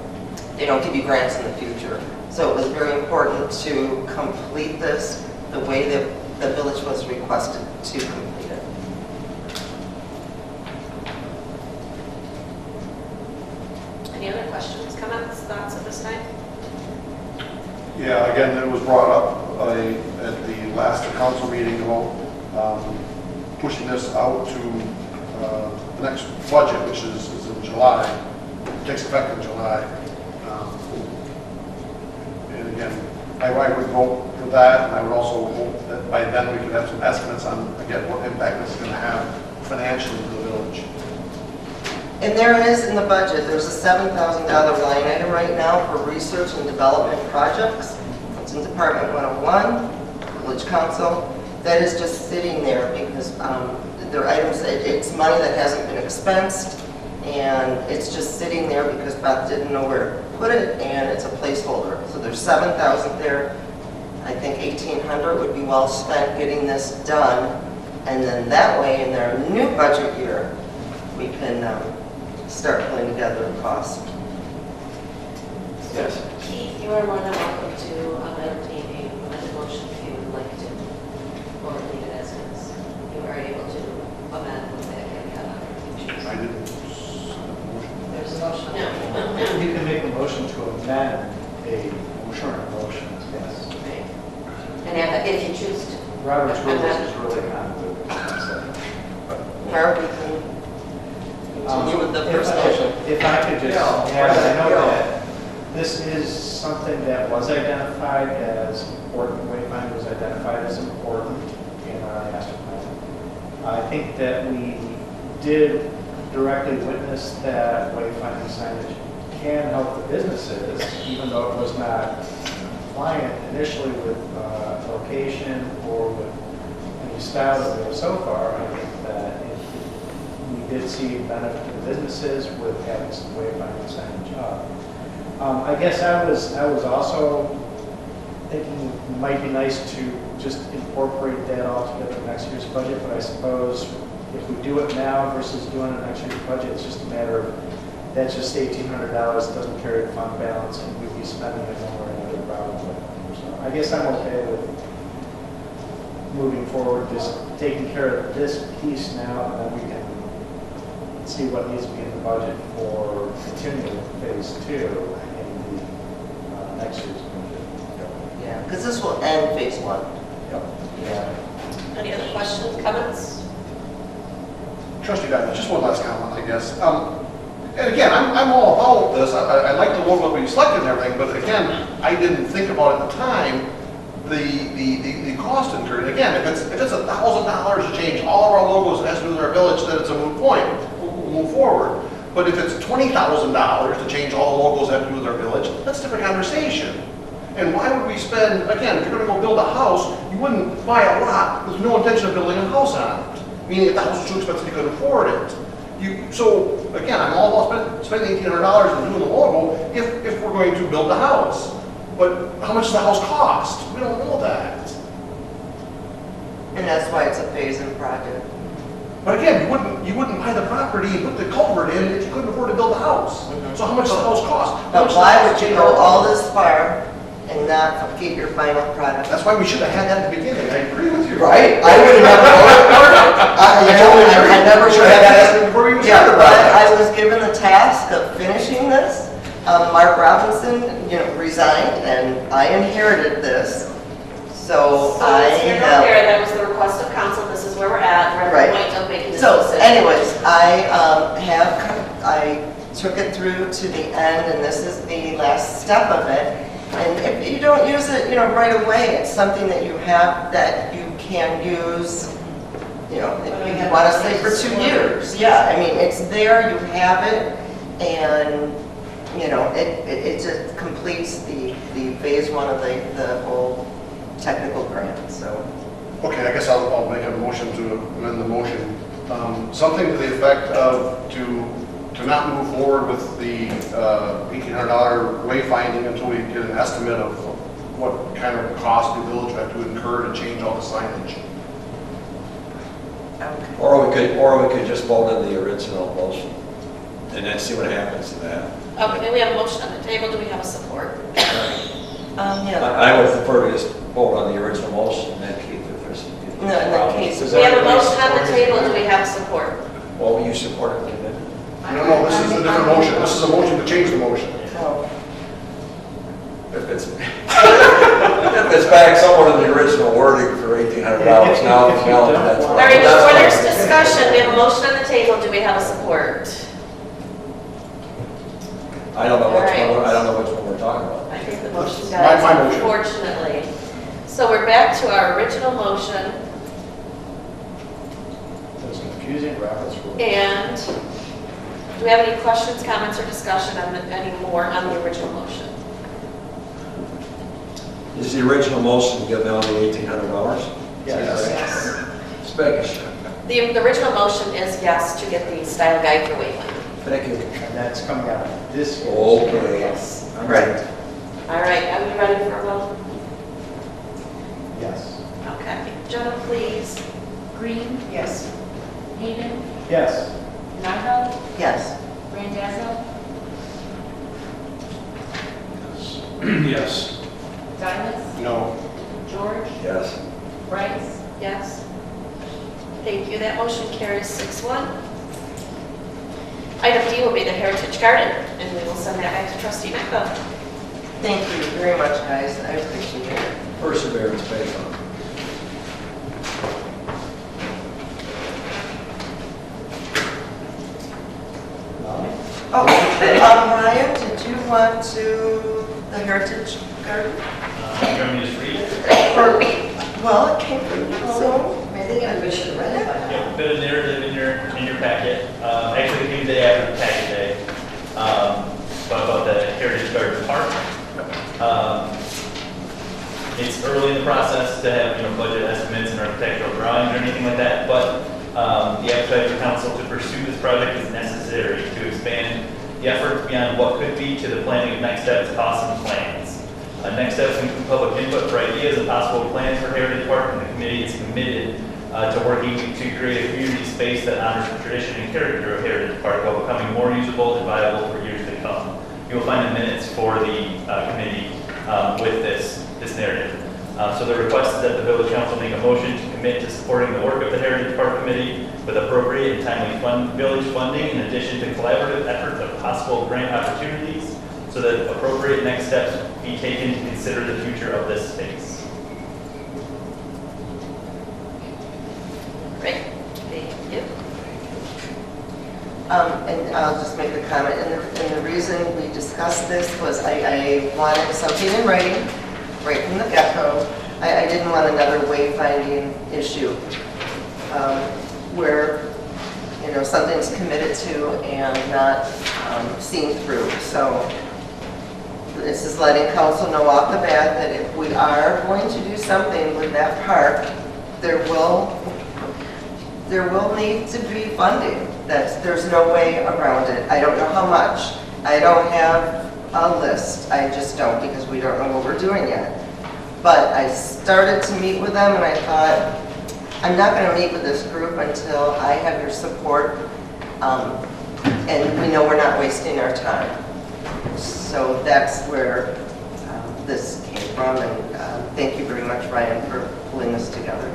they don't give you grants in the future. So it was very important to complete this the way that the village was requested to complete it. Any other questions, comments, thoughts at this time? Yeah, again, it was brought up at the last council meeting about pushing this out to the next budget, which is in July, takes effect in July. And again, I would vote for that, and I would also hope that by then we could have some estimates on, again, what impact this is going to have financially to the village. And there is in the budget, there's a $7,000 line item right now for research and development projects. It's in Department 101, Village Council. That is just sitting there because there are items, it's money that hasn't been expensed, and it's just sitting there because Beth didn't know where to put it, and it's a placeholder. So there's $7,000 there. I think $1,800 would be well spent getting this done, and then that way in their new budget year, we can start pulling together the cost. Yes. Keith, you are more than welcome to entertain a motion if you would like to, or leave it as is. You are able to amend with that caveat. I didn't send a motion. There's a motion. No. You can make a motion to amend a current motion, yes. Right. And if you choose to. Robert's rules is really convoluted. Or we can continue with the first motion. If I could just add, I know that this is something that was identified as important, wayfinding was identified as important in our master plan. I think that we did directly witness that wayfinding signage can help the businesses, even though it was not compliant initially with location or with any style that we have so far. I think that we did see benefit to the businesses with having some wayfinding signage up. I guess I was also thinking it might be nice to just incorporate that all together in next year's budget, but I suppose if we do it now versus doing it next year's budget, it's just a matter of, that's just $1,800, doesn't carry the fund balance, and we'd be spending it one way or another probably. So I guess I'm okay with moving forward, just taking care of this piece now, and then we can see what needs to be in the budget for continuing phase 2 in the next year's budget. Yeah, because this will end phase 1. Yep. Yeah. Any other questions, comments? Trustee Diamond, just one last comment, I guess. And again, I'm all about this. I like the logo that we selected and everything, but again, I didn't think about at the time the cost incurred. Again, if it's $1,000 to change all of our logos that has to do with our village, then it's a moot point. We'll move forward. But if it's $20,000 to change all the logos that have to do with our village, that's a different conversation. And why would we spend, again, if you're going to go build a house, you wouldn't buy a lot with no intention of building a house on it. Meaning if the house was too expensive, you couldn't afford it. So again, I'm all about spending $1,800 and doing the logo if we're going to build the house. But how much does the house cost? We don't know that. And that's why it's a phase-in project. But again, you wouldn't buy the property and put the culvert in if you couldn't afford to build the house. So how much does the house cost? How But much why does would the you house go cost? all this far and not keep your final product? That's why we should have had that at the beginning. I agree with you. Right? I would have never voted for it. I never should would have had have. that before we even Yeah, started but about it. I was given the task of finishing this. Mark Robinson, resigned, and I inherited this. So So I it's here nor have. there, that was the request of council, this is where we're at, we're Right. at the point of making this So decision. anyways, I took it through to the end, and this is the last step of it. And if you don't use it, right away, it's something that you have that you can use, if you want to say for 2 years. Yeah, I mean, it's there, you have it, and, it just completes the phase 1 of the whole technical grant, so. Okay, I guess I'll make a motion to amend the motion. Something to the effect of to not move forward with the $1,800 wayfinding until we get an estimate of what kind of cost the village would have to incur to change all the signage. Okay. Or we could just vote on the original motion and then see what happens to that. Okay, we have a motion on the table. Do we have a support? Yeah. I would prefer to just vote on the original motion and then keep if there's. No, in that case, We have a motion on the table. Do we have support? Well, you support it, Linda? No, this is a different motion. This is a motion to change the motion. Oh. If it's, if it's back somewhere in the original wording for $1,800, now that's. All right, before there's discussion, we have a motion on the table. Do we have a support? I don't know which All one, right. I don't know which one we're talking about. I think the motion My dies, motion. unfortunately. So we're back to our original motion, It's confusing, Robert's rules. and do we have any questions, comments, or discussion on any more on the original motion? Is the original motion given out the $1,800? Yes. Spekish. The original motion is yes to get the style guide for Wayland. Thank you. And that's coming out of this year. Okay. Yes. All right. All right, are we ready for a vote? Yes. Okay. Jenna, please. Green, Yes. Hayden, Yes. Nyla, Yes. Randazzo, Yes. Silas, No. George, Yes. Bryce, Yes. Thank you. That motion carries 6-1. Item D will be the Heritage Garden, and we will send that back to trustee Nyla. Thank you very much, guys. I appreciate it. Perseverance pays off. Oh, Ryan, did you want to, the Heritage Garden? You want me to just read it? Or, well, it came from you, so. I think everybody should have read it by now. Yeah, a bit of narrative in your packet. Actually, it came the day after the packet day. About the Heritage Garden Park. It's early in the process to have, budget estimates and architectural drawings or anything like that, but the appetite for council to pursue this project is necessary to expand the efforts beyond what could be to the planning of next steps, costs, and plans. Next steps include public input for ideas and possible plans for Heritage Park, and the committee is committed to working to create a community space that honors the tradition and character of Heritage Park while becoming more usable and viable for years to come. You will find the minutes for the committee with this narrative. So the request is that the village council make a motion to commit to supporting the work of the Heritage Park Committee with appropriate and timely village funding in addition to collaborative efforts of possible grant opportunities so that appropriate next steps be taken to consider the future of this space. Great. Thank you. And I'll just make a comment, and the reason we discussed this was I wanted something in writing, right from the get-go. I didn't want another wayfinding issue, where, something's committed to and not seen through. So this is letting council know off the bat that if we are going to do something with that park, there will need to be funding. There's no way around it. I don't know how much. I don't have a list. I just don't, because we don't know what we're doing yet. But I started to meet with them and I thought, I'm not going to meet with this group until I have your support and we know we're not wasting our time. So that's where this came from, and thank you very much, Ryan, for pulling this together.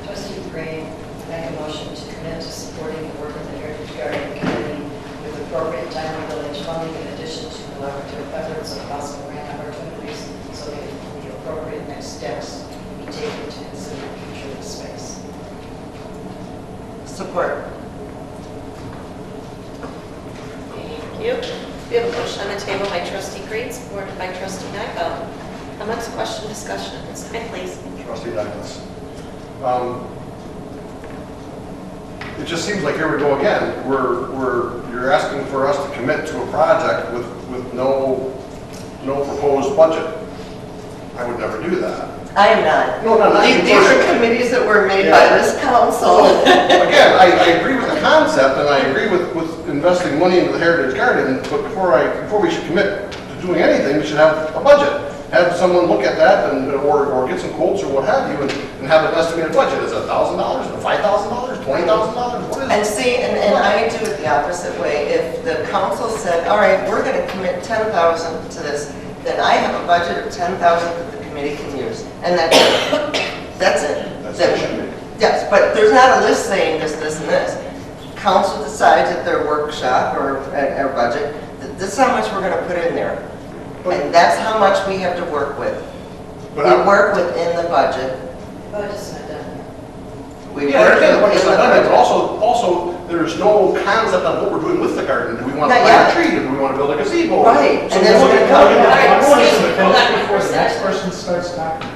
Trustee Green, make a motion to commit to supporting the work of the Heritage Garden Committee with appropriate timely village funding in addition to collaborative efforts and possible grant opportunities so that the appropriate next steps be taken to consider the future of the space. Support. Thank you. We have a motion on the table by trustee Green, supported by trustee Nyla. Comments, question, discussion? Ms. Smith, please. Trustee Douglas. It just seems like here we go again. You're asking for us to commit to a project with no proposed budget. I would never do that. I am not. No, not you These are personally. committees that were made by this council. Again, I agree with the concept and I agree with investing money into the Heritage Garden, but before we should commit to doing anything, we should have a budget. have someone look at that and, or get some quotes or what have you, and have an estimated budget. Is it $1,000, $5,000, $20,000? What is And it? see, and I do it the opposite way. If the council said, all right, we're gonna commit 10,000 to this, then I have a budget of 10,000 that the committee can use, and that's it. That's it. That's what it should be. Yes, but there's not a list saying this, this, and this. Council decides at their workshop or at our budget, that this is how much we're gonna put in there. And that's how much we have to work with. We But I'm- work within the budget. Budget's not done. We Yeah, I work understand the within budget's the not done, but budget. also, there's no concept on what we're doing with the garden. Do we want to Not plant a yet. tree? Do we want to build a gazebo? Right, So and then we're we're looking gonna for- come- All right, I want excuse to me, hold on before for a the next second. person starts talking.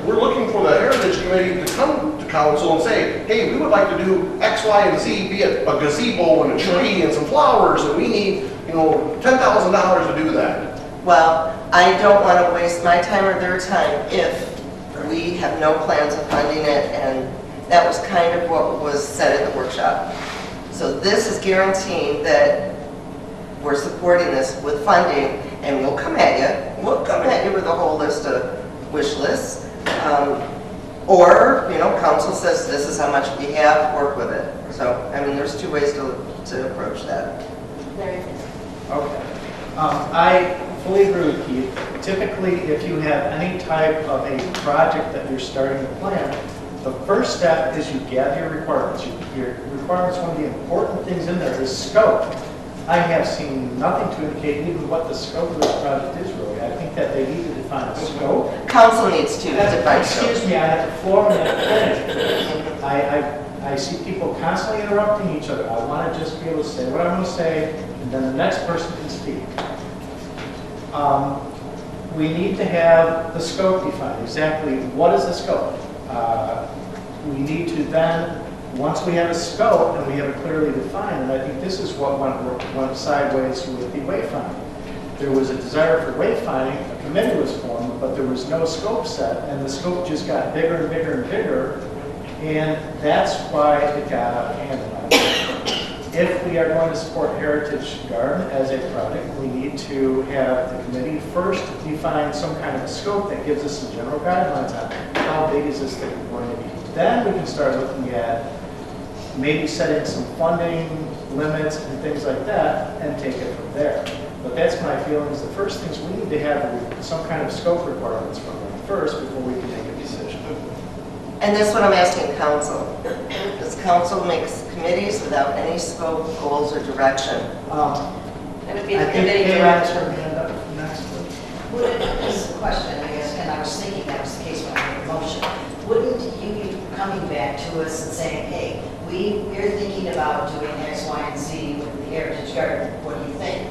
We're looking for the Heritage Committee to come to council and say, hey, we would like to do X, Y, and Z, be it a gazebo and a tree and some flowers, and we need, $10,000 to do that. Well, I don't want to waste my time or their time if we have no plans of funding it, and that was kind of what was said at the workshop. So this is guaranteeing that we're supporting this with funding, and we'll come at you. We'll come at you with a whole list of wish lists. Or, council says this is how much we have, work with it. So, there's two ways to approach that. Larry? Okay. I fully agree with Keith. Typically, if you have any type of a project that you're starting to plan, the first step is you gather your requirements. Your requirements, one of the important things in there is scope. I have seen nothing to indicate even what the scope of this project is really. I think that they need to define a scope. Council needs to define scope. Excuse me, I have the floor and I see people constantly interrupting each other. I want to just be able to say what I'm going to say, and then the next person can speak. We need to have the scope defined, exactly what is the scope. We need to then, once we have a scope and we have it clearly defined, and I think this is what went sideways with the wayfinding. There was a desire for wayfinding, a committee was formed, but there was no scope set, and the scope just got bigger and bigger and bigger, and that's why it got out of hand. If we are going to support Heritage Garden as a project, we need to have the committee first define some kind of a scope that gives us some general guidelines on how big is this thing going to be. Then we can start looking at maybe setting some funding limits and things like that and take it from there. But that's my feelings. The first things we need to have some kind of scope requirements from them first before we can make a decision. And that's what I'm asking council. Does council make committees without any scope, goals, or direction? It would be I the think committee Kay has direction. her hand up next. This is a question, I guess, and I was thinking that was the case when I made the motion. Wouldn't you be coming back to us and saying, hey, we're thinking about doing X, Y, and Z with the Heritage Garden, what do you think?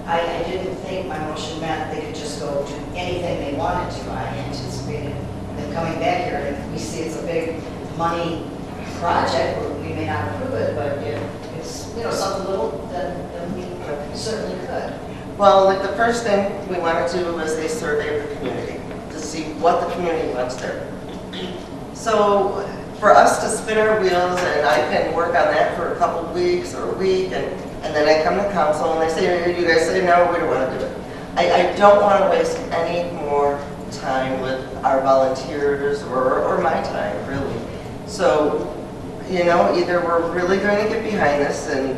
I didn't think my motion meant they could just go do anything they wanted to. I anticipated them coming back here, and if we see it's a big money project, we may not approve it, but if it's, something little, then we certainly could. Well, like the first thing we want to do is a survey of the community to see what the community wants there. So for us to spin our wheels, and I can work on that for a couple of weeks or a week, and then I come to council and they say, you guys say, no, we don't want to do it. I don't want to waste any more time with our volunteers or my time, really. So, either we're really going to get behind this and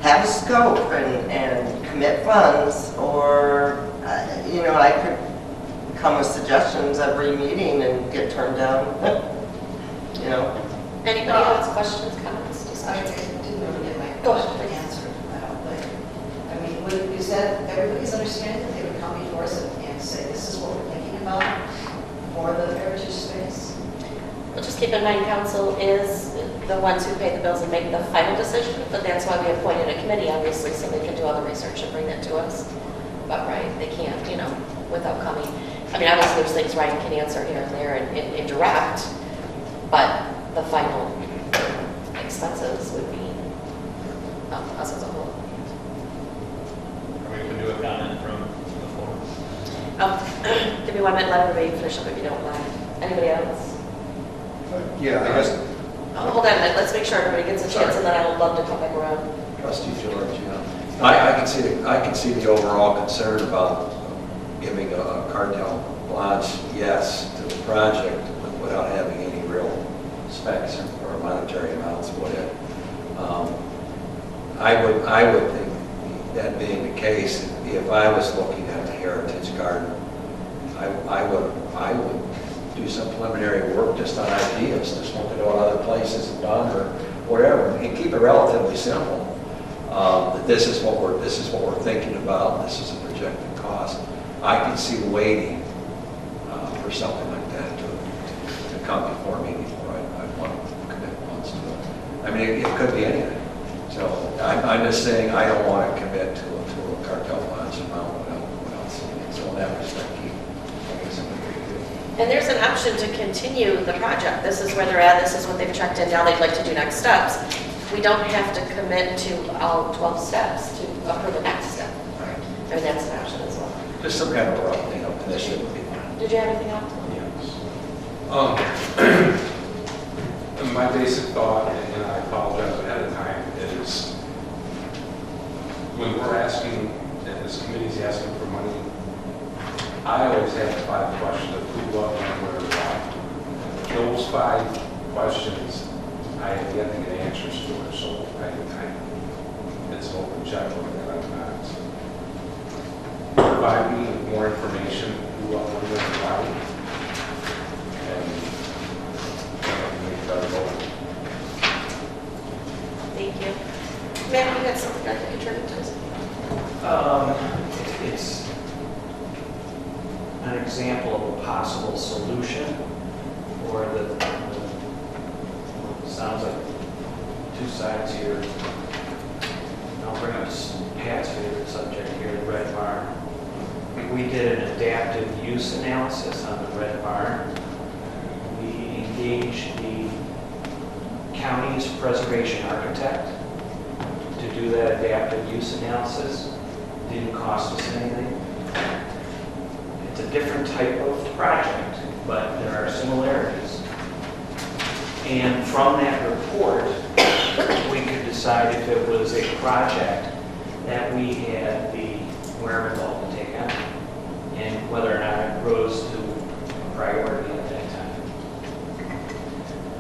have a scope and commit funds, or, I could come with suggestions every meeting and get turned down, Anybody else, questions, comments, I discussion? didn't really get my Go ahead, question please. answered. Is that everybody's understanding that they would come before us and say, this is what we're thinking about for the heritage space? Well, just keep in mind, council is the ones who pay the bills and make the final decision, but that's why we appointed a committee, obviously, so they can do all the research and bring that to us. But, right, they can't, without coming. Obviously, there's things Ryan can answer here and there and direct, but the final expenses would be us as a whole. Or we can do a comment from the floor. Give me 1 minute, let everybody finish up if you don't mind. Anybody else? Yeah, I guess. Hold on a minute, let's make sure everybody gets a chance, and then I would love to come back around. Trustee George, I can see the overall concern about, giving a carte blanche yes to the project without having any real specs or monetary amounts with it. I would think, that being the case, if I was looking at the Heritage Garden, I would do some preliminary work just on ideas, just look at what other places have done or whatever, and keep it relatively simple. That this is what we're thinking about. This is a projected cost. I can see waiting for something like that to come before me before I want to commit funds to it. I mean, it could be anything. So I'm just saying I don't want to commit to a cartel launch amount without seeing it. So in that respect, keep something very good. And there's an option to continue the project. This is where they're at, this is what they've checked in, now they'd like to do next steps. We don't have to commit to all 12 steps to approve the next step. I mean, that's an option as well. Just some kind of rough, initiative would be fine. Did you have anything else? Yes. My basic thought, and I apologize ahead of time, is when we're asking, and this committee's asking for money, I always have 5 questions of who, what, when, where, why. Those 5 questions, I have yet to get answers to, so it's an open checkbook that I'm not. Provide me with more information, who, what, when, where, why. Thank you. Matt, you had something I'd like to contribute to this? It's an example of a possible solution, or sounds like 2 sides here. I'll bring up Pat's favorite subject here, the Red Barn. We did an adaptive use analysis on the Red Barn. We engaged the county's preservation architect to do that adaptive use analysis. Didn't cost us anything. It's a different type of project, but there are similarities. And from that report, we could decide if it was a project that we had the wherewithal to take on, and whether or not it rose to a priority at that time.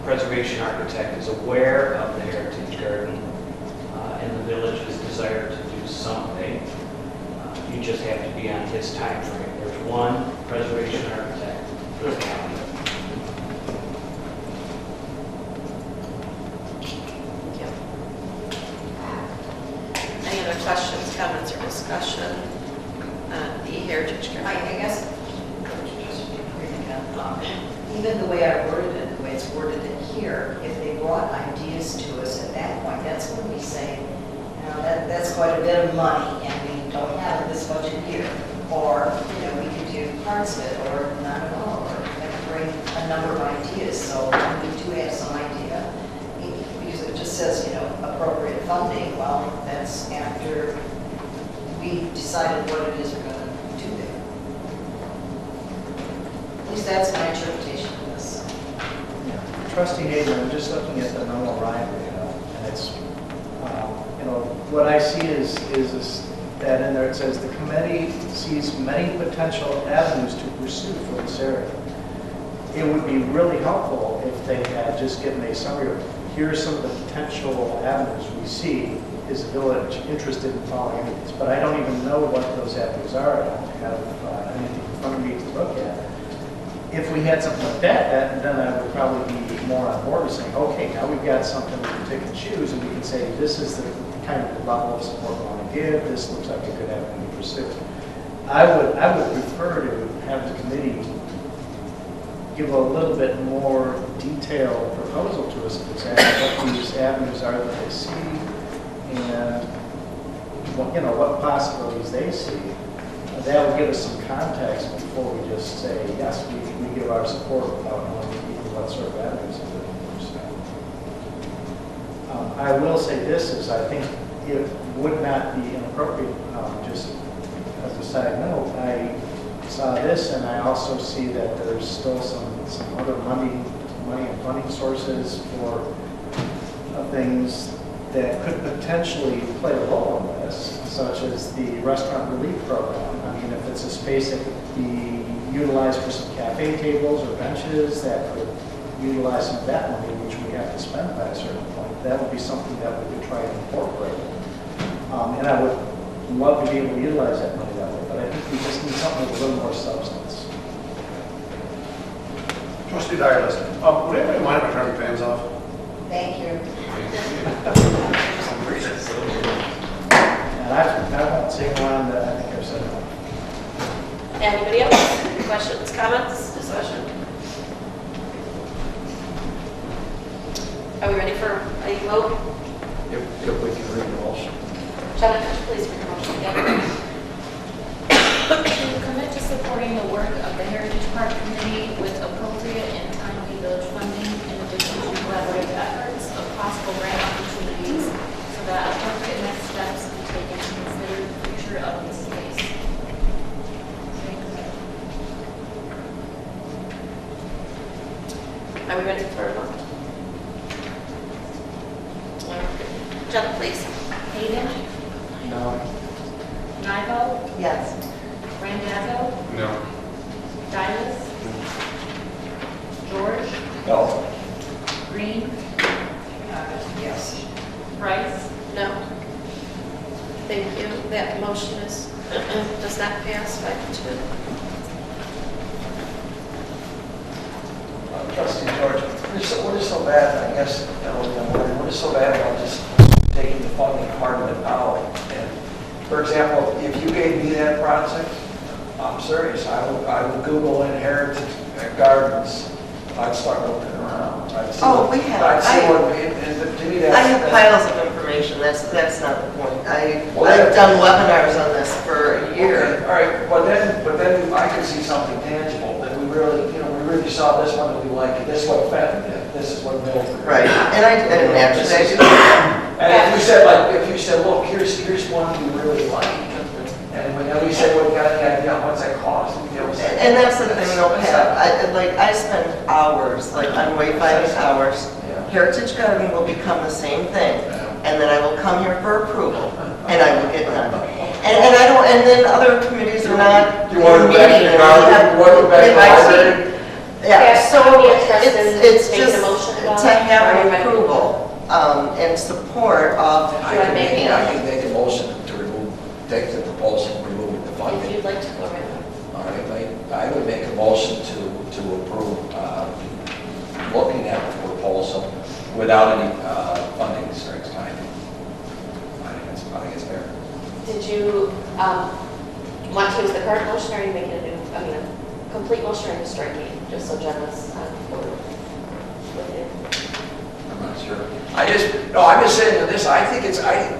Preservation architect is aware of the Heritage Garden and the village's desire to do something. You just have to be on his time frame. There's one preservation architect for the county. Thank you. Any other questions, comments, or discussion on the Heritage Garden? I guess, even the way I worded it, the way it's worded in here, if they brought ideas to us at that point, that's when we say, that's quite a bit of money, and we don't have it this budget year. Or, we could do parts of it, or not at all, or they could bring a number of ideas. So when we do have some idea, because it just says, appropriate funding, well, that's after we decided what it is we're going to do there. At least that's my interpretation of this. Trustee Hagan, I'm just looking at the memo line, and it's, what I see is that in there it says the committee sees many potential avenues to pursue for this area. It would be really helpful if they had just given a summary of, here are some of the potential avenues we see. Is the village interested in following any of these? But I don't even know what those avenues are. I don't have anything in front of me to look at. If we had something like that, then I would probably be more on board with saying, okay, now we've got something we can pick and choose, and we can say, this is the kind of level of support we want to give, this looks like a good avenue to pursue. I would prefer to have the committee give a little bit more detailed proposal to us of exactly what these avenues are that they see, and what possibilities they see. That would give us some context before we just say, yes, we give our support without knowing even what sort of avenues we're going to pursue. I will say this is, I think it would not be inappropriate, just as a side note, I saw this and I also see that there's still some other money and funding sources for things that could potentially play a role in this, such as the restaurant relief program. mean, if it's a space that could be utilized for some cafe tables or benches that could utilize some of that money, which we have to spend by a certain point, that would be something that we could try and incorporate. And I would love to be able to utilize that money that way, but I think we just need something with a little more substance. Trustee Dyerlist, would anybody mind if I turn the fans off? Thank you. And I won't say one that I think I've said enough. Anybody else? Questions, comments, discussion? Are we ready for a vote? If we can read the motion. Jennifer, please read the motion again. To commit to supporting the work of the Heritage Park Committee with appropriate and timely village funding in addition to collaborative efforts of possible grant opportunities so that appropriate next steps be taken to consider the future of this space. Are we ready for a vote? Jennifer, please. Hayden, No. Nybo, Yes. Randazzo, No. Dylas, George, No. Green, Yes. Price, No. Thank you. That motion is, does not pass 5-2. Trustee George, what is so bad, I guess, what is so bad about just taking the funding part of it out? And, for example, if you gave me that project, I'm serious, I would Google Heritage Gardens, I'd start looking around. I'd see Oh, what- we have- I'd see I- what, and to me, that's. I have piles of information, that's not the point. Well, I've done webinars on this for a year. Okay, all right, but then I could see something tangible, that we really, we really saw this one, and we like it, this is what Fenton did, this is what Milford did. Right, and actually I do. And if you said, look, here's one we really like, and when we said, well, you got any idea how much that cost? And that's the thing, though, Pat, I spend hours, on wayfinding hours. Yeah. Heritage Garden will become the same thing, and then I will come here for approval, and I will get done. And I don't, and then other committees are not. You want it back in the garden? You want it back in the library? Yeah, Yeah, so somebody interested in it's making a just motion about to it? have Or an you ready? approval and support of. Do I make it? I can make a motion to remove, take the proposal, remove the If funding. you'd like to go around. All right, I would make a motion to approve, looking at the proposal without any funding restrictions time. I think it's fair. Did you want to use the current motion, or are you making a complete motion, or just striking, just so Jen was on board with it? I'm not sure. I'm just saying that this, I think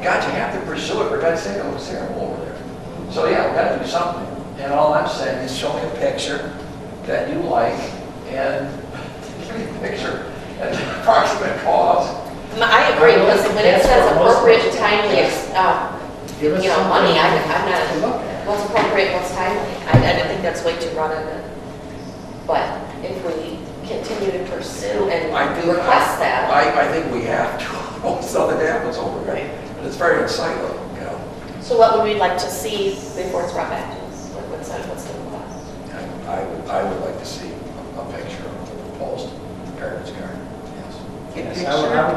God, you have to pursue it, for God's sake, it looks terrible over there. So yeah, we gotta do something. And all I'm saying is show me a picture that you like, and give me a picture at the approximate cost. I agree, because when it says appropriate and timely, Give us money, I'm something not, to look at. what's appropriate, what's timely. I think that's way too run-on. But if we continue to pursue and request that. I think we have to. Something happens over there. But it's very insightful, So what would we like to see before it's brought back to us? Like what's the request? I would like to see a picture of the proposed Heritage Garden. Yes. Yes, I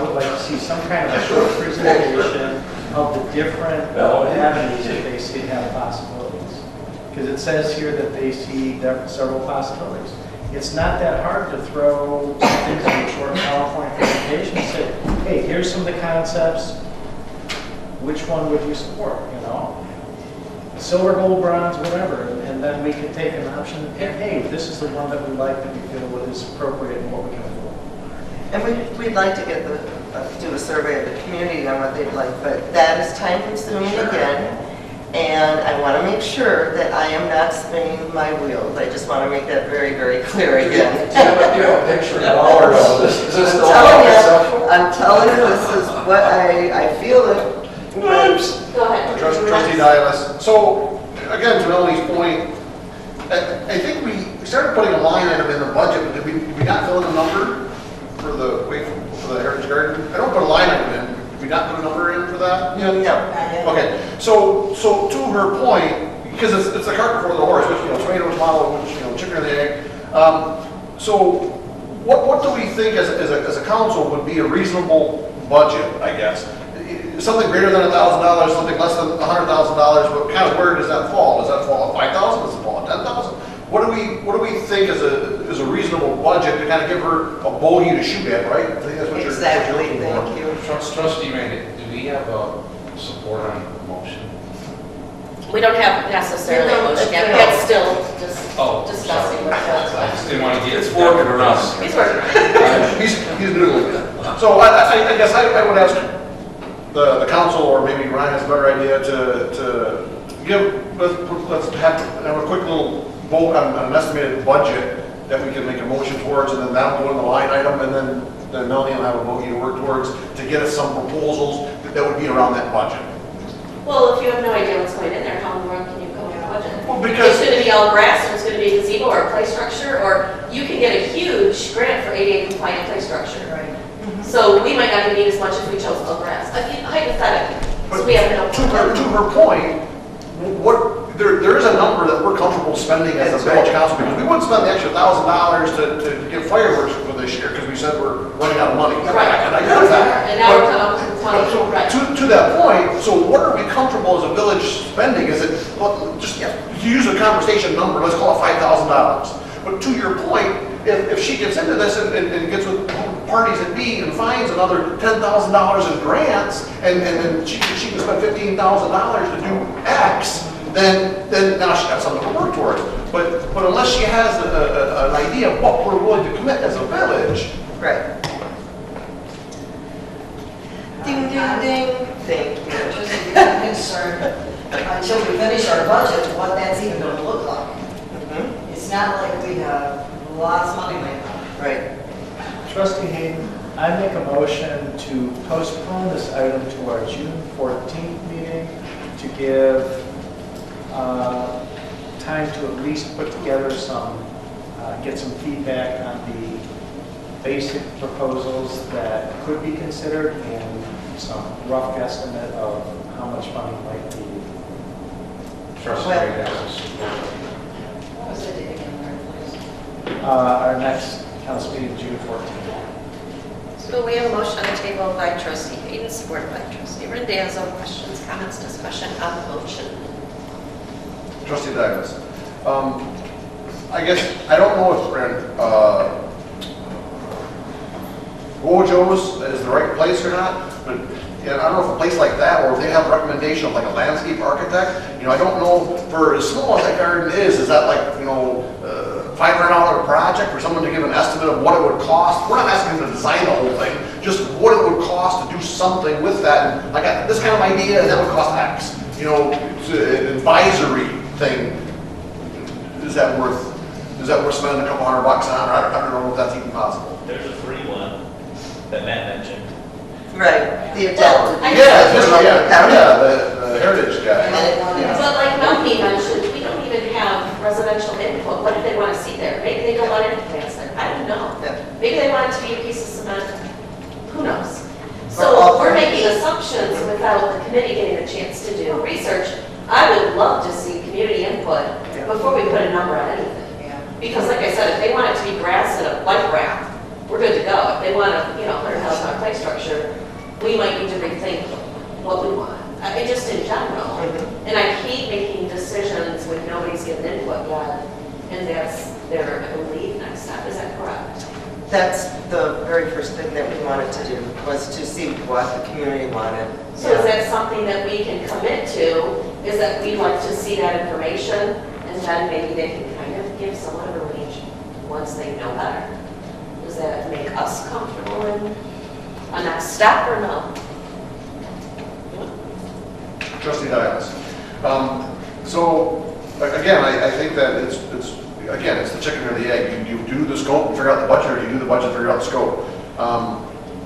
would like to see some kind of a short presentation of the different avenues that they see have possibilities. Because it says here that they see several possibilities. It's not that hard to throw some things in a short PowerPoint presentation and say, hey, here's some of the concepts. Which one would you support, Silver, gold, bronze, whatever. And then we can take an option and pick, hey, this is the one that we like, that we feel is appropriate and what we can afford. And we'd like to get do a survey of the community on what they'd like, but that is time consuming again. And I want to make sure that I am not spinning my wheels. I just want to make that very, very clear again. Do you have a picture of or no? Is this the I'm telling you, this is what I feel it. Go ahead. Trustee Dylas. So, again, to Melanie's point, I think we started putting a line item in the budget, but did we not fill in a number for the Heritage Garden? I don't put a line item in. Did we not put a number in for that? No. Okay, So to her point, because it's the cart before the horse, which, tomato, tomato, which, chicken or the egg. So what do we think as a council would be a reasonable budget, I guess? Something greater than $1,000, something less than $100,000, but kind of where does that fall? Does that fall at 5,000? Does it fall at 10,000? What do we think is a reasonable budget to kind of give her a bogey to shoot at, right? I think that's what Exactly, you're looking for. thank you. Trustee Randy, do we have support on the motion? We don't have necessarily a motion yet, No. that's still just Oh, discussing. sorry. I just didn't want to get. It's working or not. He's working. He's noodling. So I guess I would ask the council, or maybe Ryan has a better idea, to give, let's have a quick little vote on an estimated budget that we can make a motion towards, and then that'll go in the line item, and then Melanie will have a bogey to work towards to get us some proposals that would be around that budget. Well, if you have no idea what's going in there, how in the world can you come up with a budget? Well, because- It's gonna be all grass, or it's gonna be a gazebo or a play structure, or you can get a huge grant for ADA compliant play structure. Right. So we might not even need as much if we chose all grass, hypothetically. So we have no. To her point, there is a number that we're comfortable spending as a village council, because we wouldn't spend the extra $1,000 to get fireworks for this year, because we said we're running out of money. Right. And I get that. And now we're But- coming up with 20, So right. to that point, so what are we comfortable as a village spending? Is it, well, just to use a conversation number, let's call it $5,000. But to your point, if she gets into this and gets with parties at B and finds another $10,000 in grants, and then she can spend $15,000 to do X, then now she got something to work towards. But unless she has an idea of what we're willing to commit as a village, Right. Ding, ding, ding. Thank you. Just to be concerned, until we finish our budget, what that's even gonna look like. Mhm. It's not like we have lots of money laying out. Right. Trustee Hayden, I make a motion to postpone this item to our June 14th meeting to give time to at least put together get some feedback on the basic proposals that could be considered and some rough estimate of how much money might be. Trustee Randy has support. What was the date again, please? Our next council meeting, June 14th. So we have a motion on the table by trustee Hayden, supported by trustee Rendazzo. Questions, comments, discussion on the motion? Trustee Douglas. I guess, I don't know if Wojo's is the right place or not, but I don't know if a place like that, or if they have a recommendation of like a landscape architect. I don't know, for as small as that garden is that like, $500 project for someone to give an estimate of what it would cost? We're not asking them to design the whole thing, just what it would cost to do something with that. And I got this kind of idea, and that would cost X. It's an advisory thing. Is that worth spending a couple $100 on? Or I don't know if that's even possible. There's a free one that Matt mentioned. Right. The Well, adaptive. I- The heritage guy. But like Melanie mentioned, we don't even have residential input. What do they want to see there? Maybe they don't want any plants there. I don't know. Yeah. Maybe they want it to be a piece of cement. Who knows? Or So all we're plants. making assumptions without the committee getting a chance to do research. I would love to see community input before we put a number on anything. Yeah. Because like I said, if they want it to be grass and a bike ramp, we're good to go. If they want a, $100,000 play structure, we might need to rethink what we want. Just in general. And I hate making decisions when nobody's given input yet, and that's their, I believe, next step. Is that correct? That's the very first thing that we wanted to do, was to see what the community wanted. So is that something that we can commit to, is that we'd like to see that information, and then maybe they can kind of give somewhat of a range once they know better? Does that make us comfortable in a next step or no? Trustee Douglas. So, again, I think that it's the chicken or the egg. You do the scope and figure out the budget, or you do the budget and figure out the scope.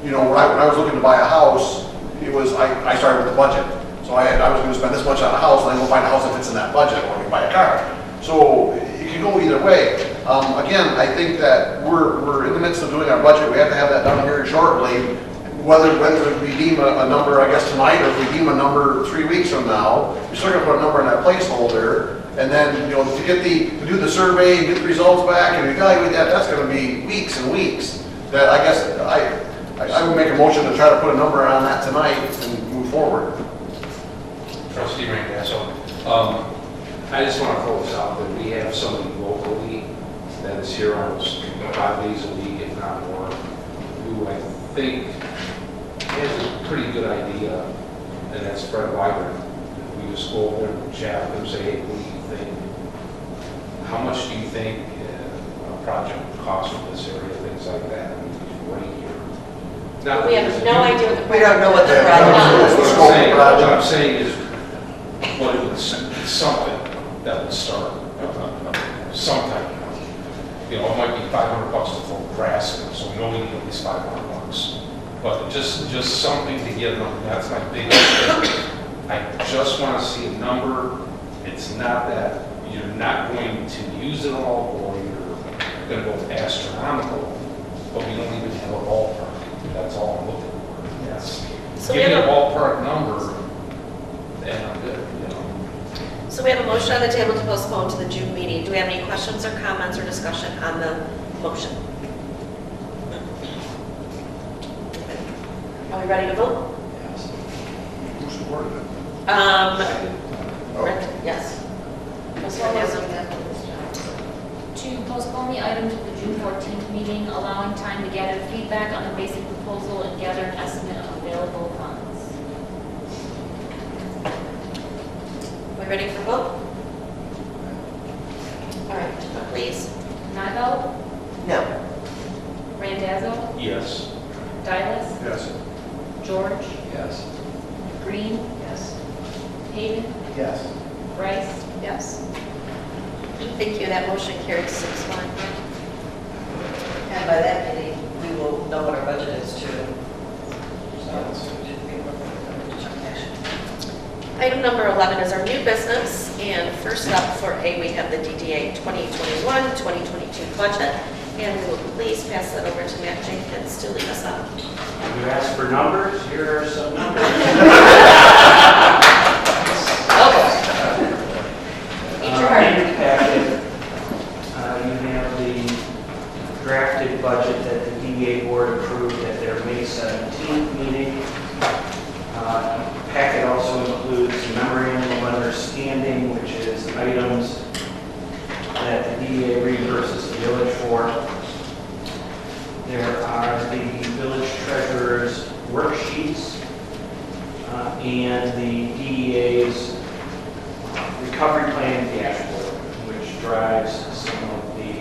When I was looking to buy a house, I started with the budget. So I was going to spend this much on a house, and then go find a house that fits in that budget, or I can buy a car. So it can go either way. Again, I think that we're in the midst of doing our budget. We have to have that done here shortly. whether we deem a number, I guess, tonight, or if we deem a number 3 weeks from now, you're still gonna put a number in that placeholder, and then, you know, to do the survey and get the results back and evaluate that, that's gonna be weeks and weeks. That, I guess, I would make a motion to try to put a number on that tonight and move forward. Trustee Randazzo, I just want to throw this out that we have somebody locally that is here almost 5 days a week, if not more, who I think has a pretty good idea, and that's Fred Wyburn. We just go over there and chat with him, say, hey, what do you think? How much do you think a project would cost for this area, things like that? Right here. Not We have no idea what the. We don't know what the Yeah, project is. What I'm saying is, what it would, it's something that would start, some type of, you know, it might be $500 to full grass, so we know we need at least $500. But just something to get them, that's my biggest thing. I just want to see a number. It's not that you're not going to use it all, or you're going to go astronomical, but we don't even have a ballpark. That's all I'm looking for. Yes. So Give we me a have a- ballpark number, and I'm good, you know. So we have a motion on the table to postpone to the June meeting. Do we have any questions or comments or discussion on the motion? Are we ready to vote? Who supported it? Rick, yes. Mr. Randazzo? To postpone the item to the June 14th meeting, allowing time to gather feedback on the basic proposal and gather an estimate of available funds. We ready for vote? All right, please. Nyvel, No. Randazzo, Yes. Dylas, Yes. George, Yes. Green, Yes. Hayden, Yes. Rice. Yes. Thank you, that motion carries 6-1. And by that meeting, we will know what our budget is too. So, we should be able to check cash. Item number 11 is our new business, and first up for A, we have the DDA 2021-2022 budget, and we will please pass that over to Matt Jenkins to lead us up. You asked for numbers, here are some numbers. Eat your heart. In your packet, you have the drafted budget that the DDA board approved at their May 17th meeting. Packet also includes a memorandum of understanding, which is items that the DDA reimburses the village for. There are the village treasurer's worksheets and the DDA's recovery plan dashboard, which drives some of the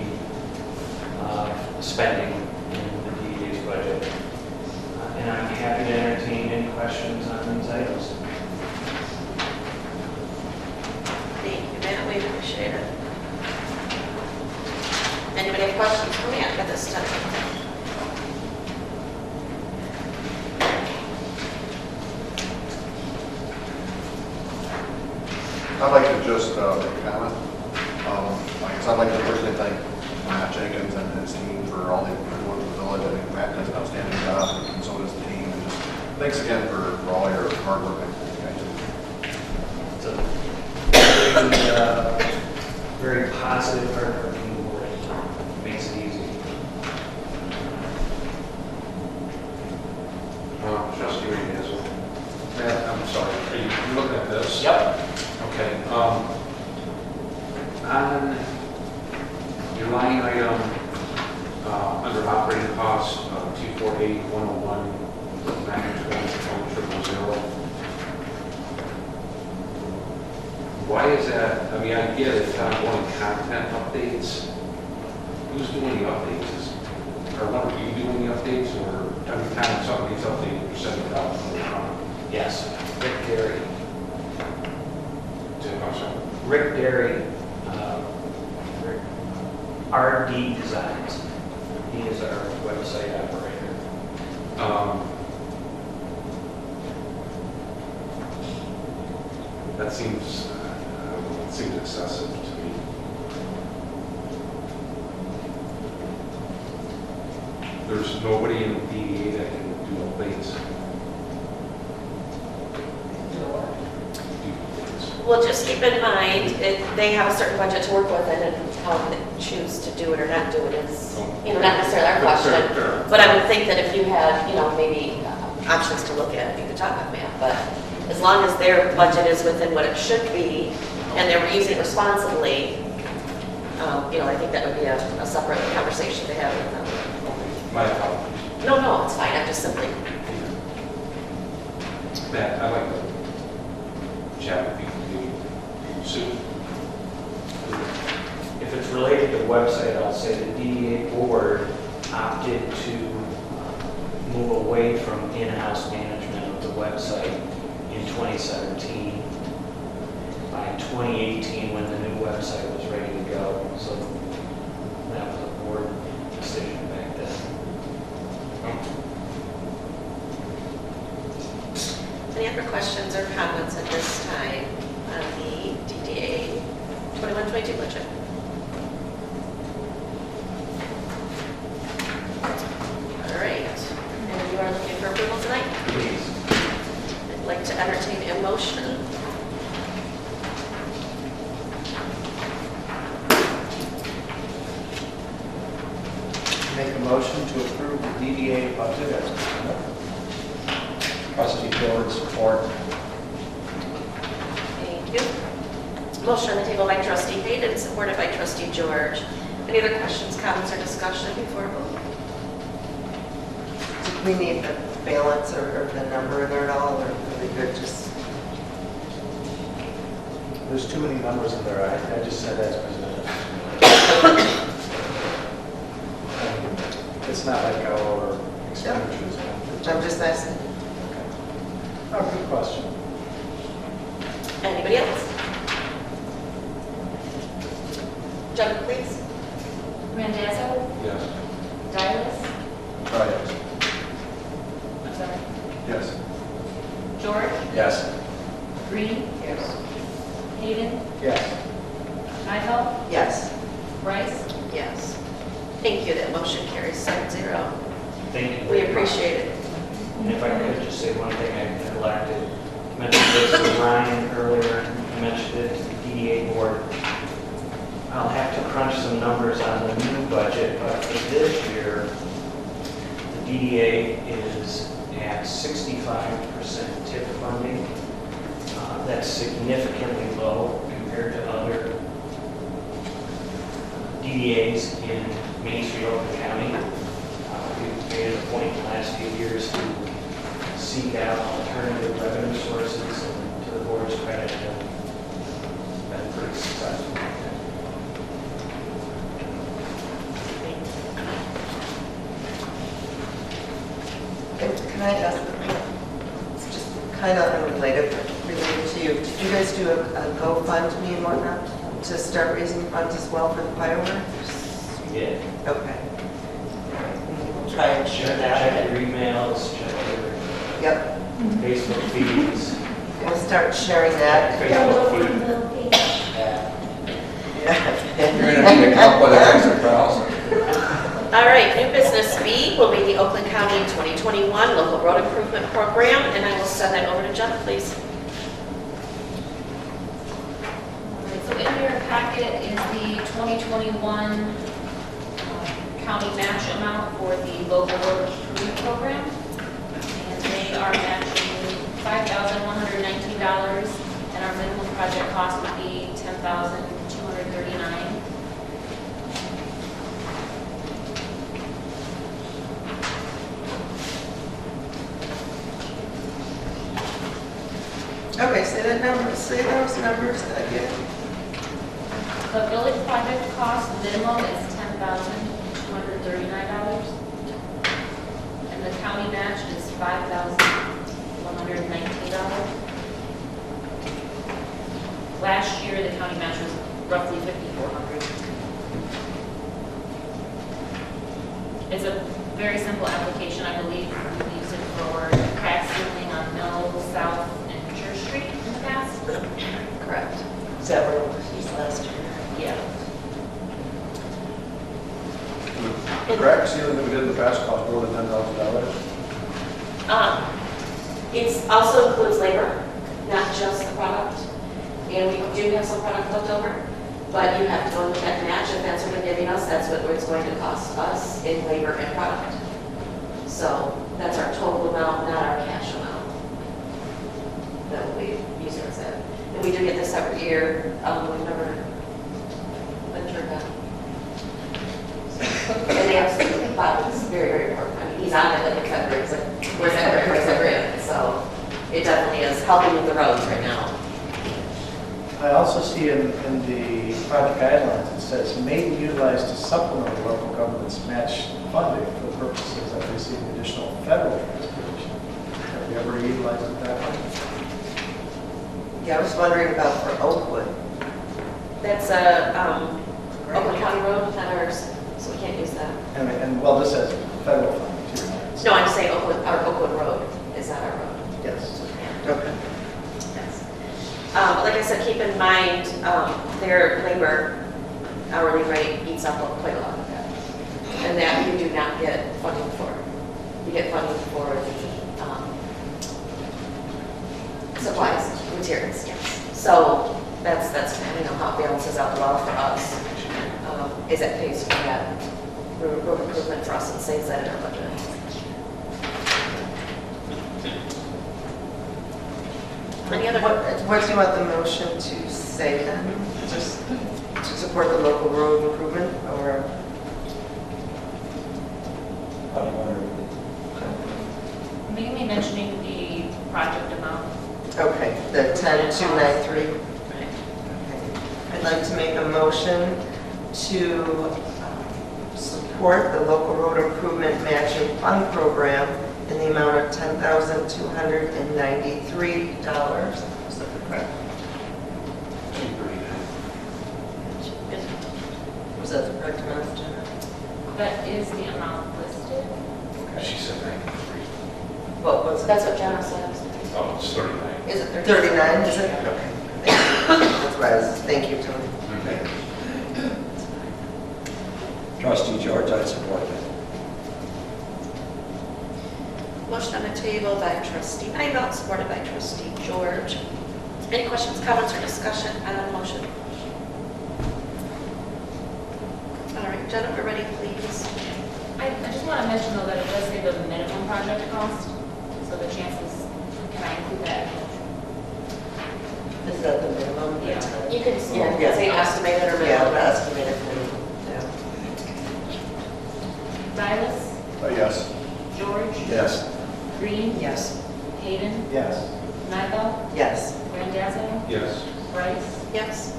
spending in the DDA's budget. And I'm happy to entertain any questions on these items. Thank you, Matt, we appreciate it. Anybody have questions for Matt at this time? I'd like to just make a comment. I guess I'd like to personally thank Matt Jenkins and his team for all they've been doing for the village. I think Matt does an outstanding job, and so does the team. And just thanks again for all your hard work. It's a very positive part of our team board. Makes it easy. Trustee Randazzo. Matt, I'm sorry, are you looking at this? Yep. Okay, on your line item, under operating costs, 248-101, 920-000. Why is that? I mean, I get it, ongoing content updates. Who's doing the updates? Or what, are you doing the updates, or every time something gets updated, you're sending it out? Yes. Rick Derry. I'm sorry. Rick Derry, RD Designs. He is our website operator. That seems excessive to me. There's nobody in the DDA that can do do no bids. Well, just keep in mind, they have a certain budget to work with, and how they choose to do it or not do it is, not necessarily our question. Fair. But I would think that if you had, maybe options to look at, you could talk about Matt. But as long as their budget is within what it should be, and they're using it responsibly, I think that would be a separate conversation to have with them. My apologies. No, it's fine. I'm just simply, Matt, I'd like to chat with you soon. If it's related to the website, I'll say the DDA board opted to move away from in-house management of the website in 2017. By 2018, when the new website was ready to go, so that was a board decision back then. any other questions or comments at this time on the DDA 21-22 budget? All right, and you are looking for approval tonight? Please. I'd like to entertain a motion. Make a motion to approve the DDA budget as presented. Trustee George, support. Thank you. Motion on the table by trustee Hayden, supported by trustee George. Any other questions, comments, or discussion before vote? Do we need the balance or the number there at all, or are we good just? There's too many numbers in there. I just said as presented. It's not like our expenditures. I'm just asking. Oh, good question. Anybody else? Jenna, please. Randazzo, Yes. Dilus, Oh, yes. I'm sorry, Yes. George, Yes. Green, Yes. Hayden, Yes. Nigel, Yes. Rice. Yes. Thank you, that motion carries 7-0. Thank you. We very much. appreciate it. And if I could just say one thing I neglected, mentioned this to Ryan earlier, I mentioned it to the DDA board. I'll have to crunch some numbers on the new budget, but for this year, the DDA is at 65% TIP funding. That's significantly low compared to other DDAs in Main Street, Oakland County. We've made it a point in the last few years to seek out alternative revenue sources, and to the board's credit, have been pretty successful. Can I ask, it's just kind of unrelated, but related to you. Did you guys do a GoFundMe and whatnot to start raising funds as well for the fireworks? We did. Okay. We'll try and share Check that. your emails, check your Yep, Facebook feeds. we'll start sharing that. Facebook feed. Yeah. You're gonna need to come up with an extra cross. All right, new business B will be the Oakland County 2021 Local Road Improvement Program, and I will send that over to Jenna, please. So in your packet is the 2021 county match amount for the local road improvement program. And they are matching $5,119, and our minimum project cost would be $10,239. Okay, say those numbers again. The village project cost minimum is $10,239. And the county match is $5,119. Last year, the county match was roughly $5,400. It's a very simple application, I believe. We've used it for crack sealing on Mill, South, and Church Street in the past. Correct. Is that where it was used last year? Yeah. The crack sealing that we did in the past cost more than $10,000. It also includes labor, not just the product. And we do have some product left over, but you have to go with that match. If that's what they're giving us, that's what it's going to cost us in labor and product. So that's our total amount, not our cash amount that we'll be using as that. And we do get this every year. We've never been turned down. And they absolutely, Bob is very, very important. I mean, he's on it like in February. He's like, where's that grant? Where's that grant? So it definitely is helping with the roads right now. I also see in the project guidelines, it says may be utilized to supplement the local government's match funding for the purposes of receiving additional federal transportation. Have you ever utilized it that way? Yeah, I was wondering about for Oakwood. That's a Oakland County road, not ours, so we can't use that. And well, this says federal funding too. No, I'm saying our Oakland road is not our road. Yes. Okay. Yes. But like I said, keep in mind, their labor hourly rate eats up quite a lot of that. And that you do not get funding for. You get funding for the supplies, materials, yes. So that's kind of how it balances out well for us. Is it pays for that road improvement for us and saves that in our budget. Any other? What do you want the motion to say then? Just to support the local road improvement or? Mainly mentioning the project amount. Okay, the 10293. Right. Okay. I'd like to make a motion to support the local road improvement matching fund program in the amount of $10,293. Is that correct? Was that the correct amount, Jenna? That is the amount listed. She said 93. What was it? That's what Jenna said. Oh, it's 39. Is it 39, is it? Okay. That's what I was, thank you, Tony. Okay. Trustee George, I support that. Motion on the table by trustee Nivell, supported by trustee George. Any questions, comments, or discussion on the motion? All right, Jenna, we're ready, please. I just want to mention though that it does say the minimum project cost, so the chances, can I include that? Is that the minimum? Yeah. You can, Yeah. say estimated or Yeah, minimum. estimated minimum. Yeah. Silas, Yes. George, Yes. Green, Yes. Hayden, Yes. Nigel, Yes. Randazzo, Yes. Bryce. Yes.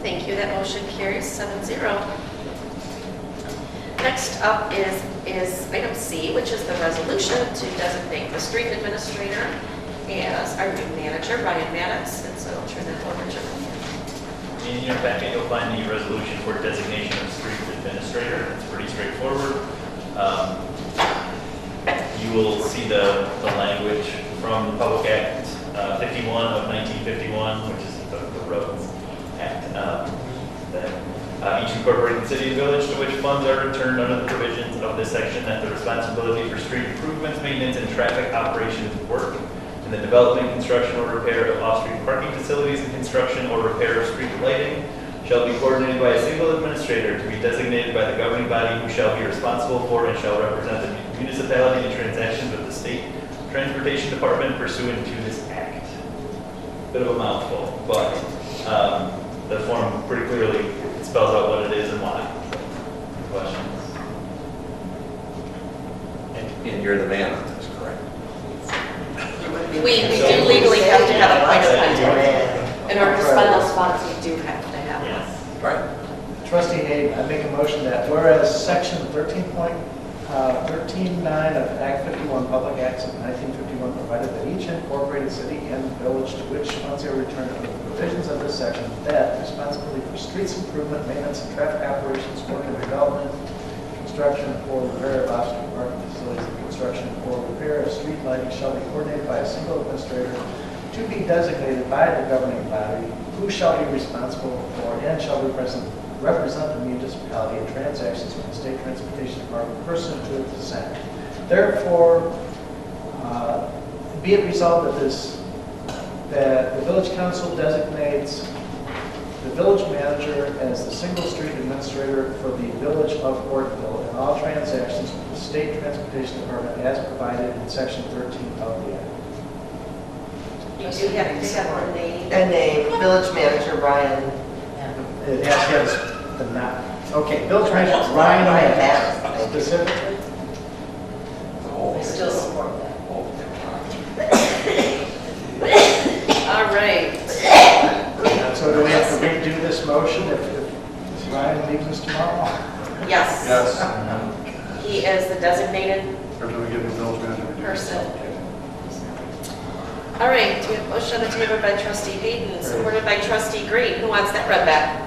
Thank you, that motion carries 7-0. Next up is item C, which is the resolution to designate the street administrator as our new manager, Ryan Maddox, and so I'll turn that over to Ryan. In your packet, you'll find the resolution for designation of street administrator. It's pretty straightforward. You will see the language from Public Act 51 of 1951, which is the Roads Act. Each incorporated city and village to which funds are returned under the provisions of this section that the responsibility for street improvements, maintenance, and traffic operations work in the development, construction, or repair of off-street parking facilities and construction or repair of street lighting shall be coordinated by a single administrator to be designated by the governing body who shall be responsible for and shall represent the municipality in transactions with the state transportation department pursuant to this act. Bit of a mouthful, but the form pretty clearly spells out what it is and why. Questions? And you're the man on this, correct? We do legally have to have a point of contact. In order to spend those funds, we do have to have one. Yes. Right. Trustee Hayden, I make a motion that whereas section 13.9 of Act 51, Public Acts of 1951 provided that each incorporated city and village to which funds are returned under the provisions of this section, that responsibility for streets improvement, maintenance, and traffic operations, work and development, construction or repair of off-street parking facilities, and construction or repair of street lighting shall be coordinated by a single administrator to be designated by the governing body, who shall be responsible for and shall represent the municipality in transactions with the state transportation department pursuant to this act. Therefore, Be it resolved that the village council designates the village manager as the single street administrator for the village of Ortonville in all transactions with the state transportation department as provided in section 13 of the act. You do have to have a name. A name, village manager Ryan. It has to have the not, okay, village manager Ryan Matt specifically? I still support that. All right. So do we have to redo this motion if Ryan leaves us tomorrow? Yes. Yes. He is the designated Or do we give the village manager? person. All right, we have a motion on the table by trustee Hayden, supported by trustee Green. Who wants that read back?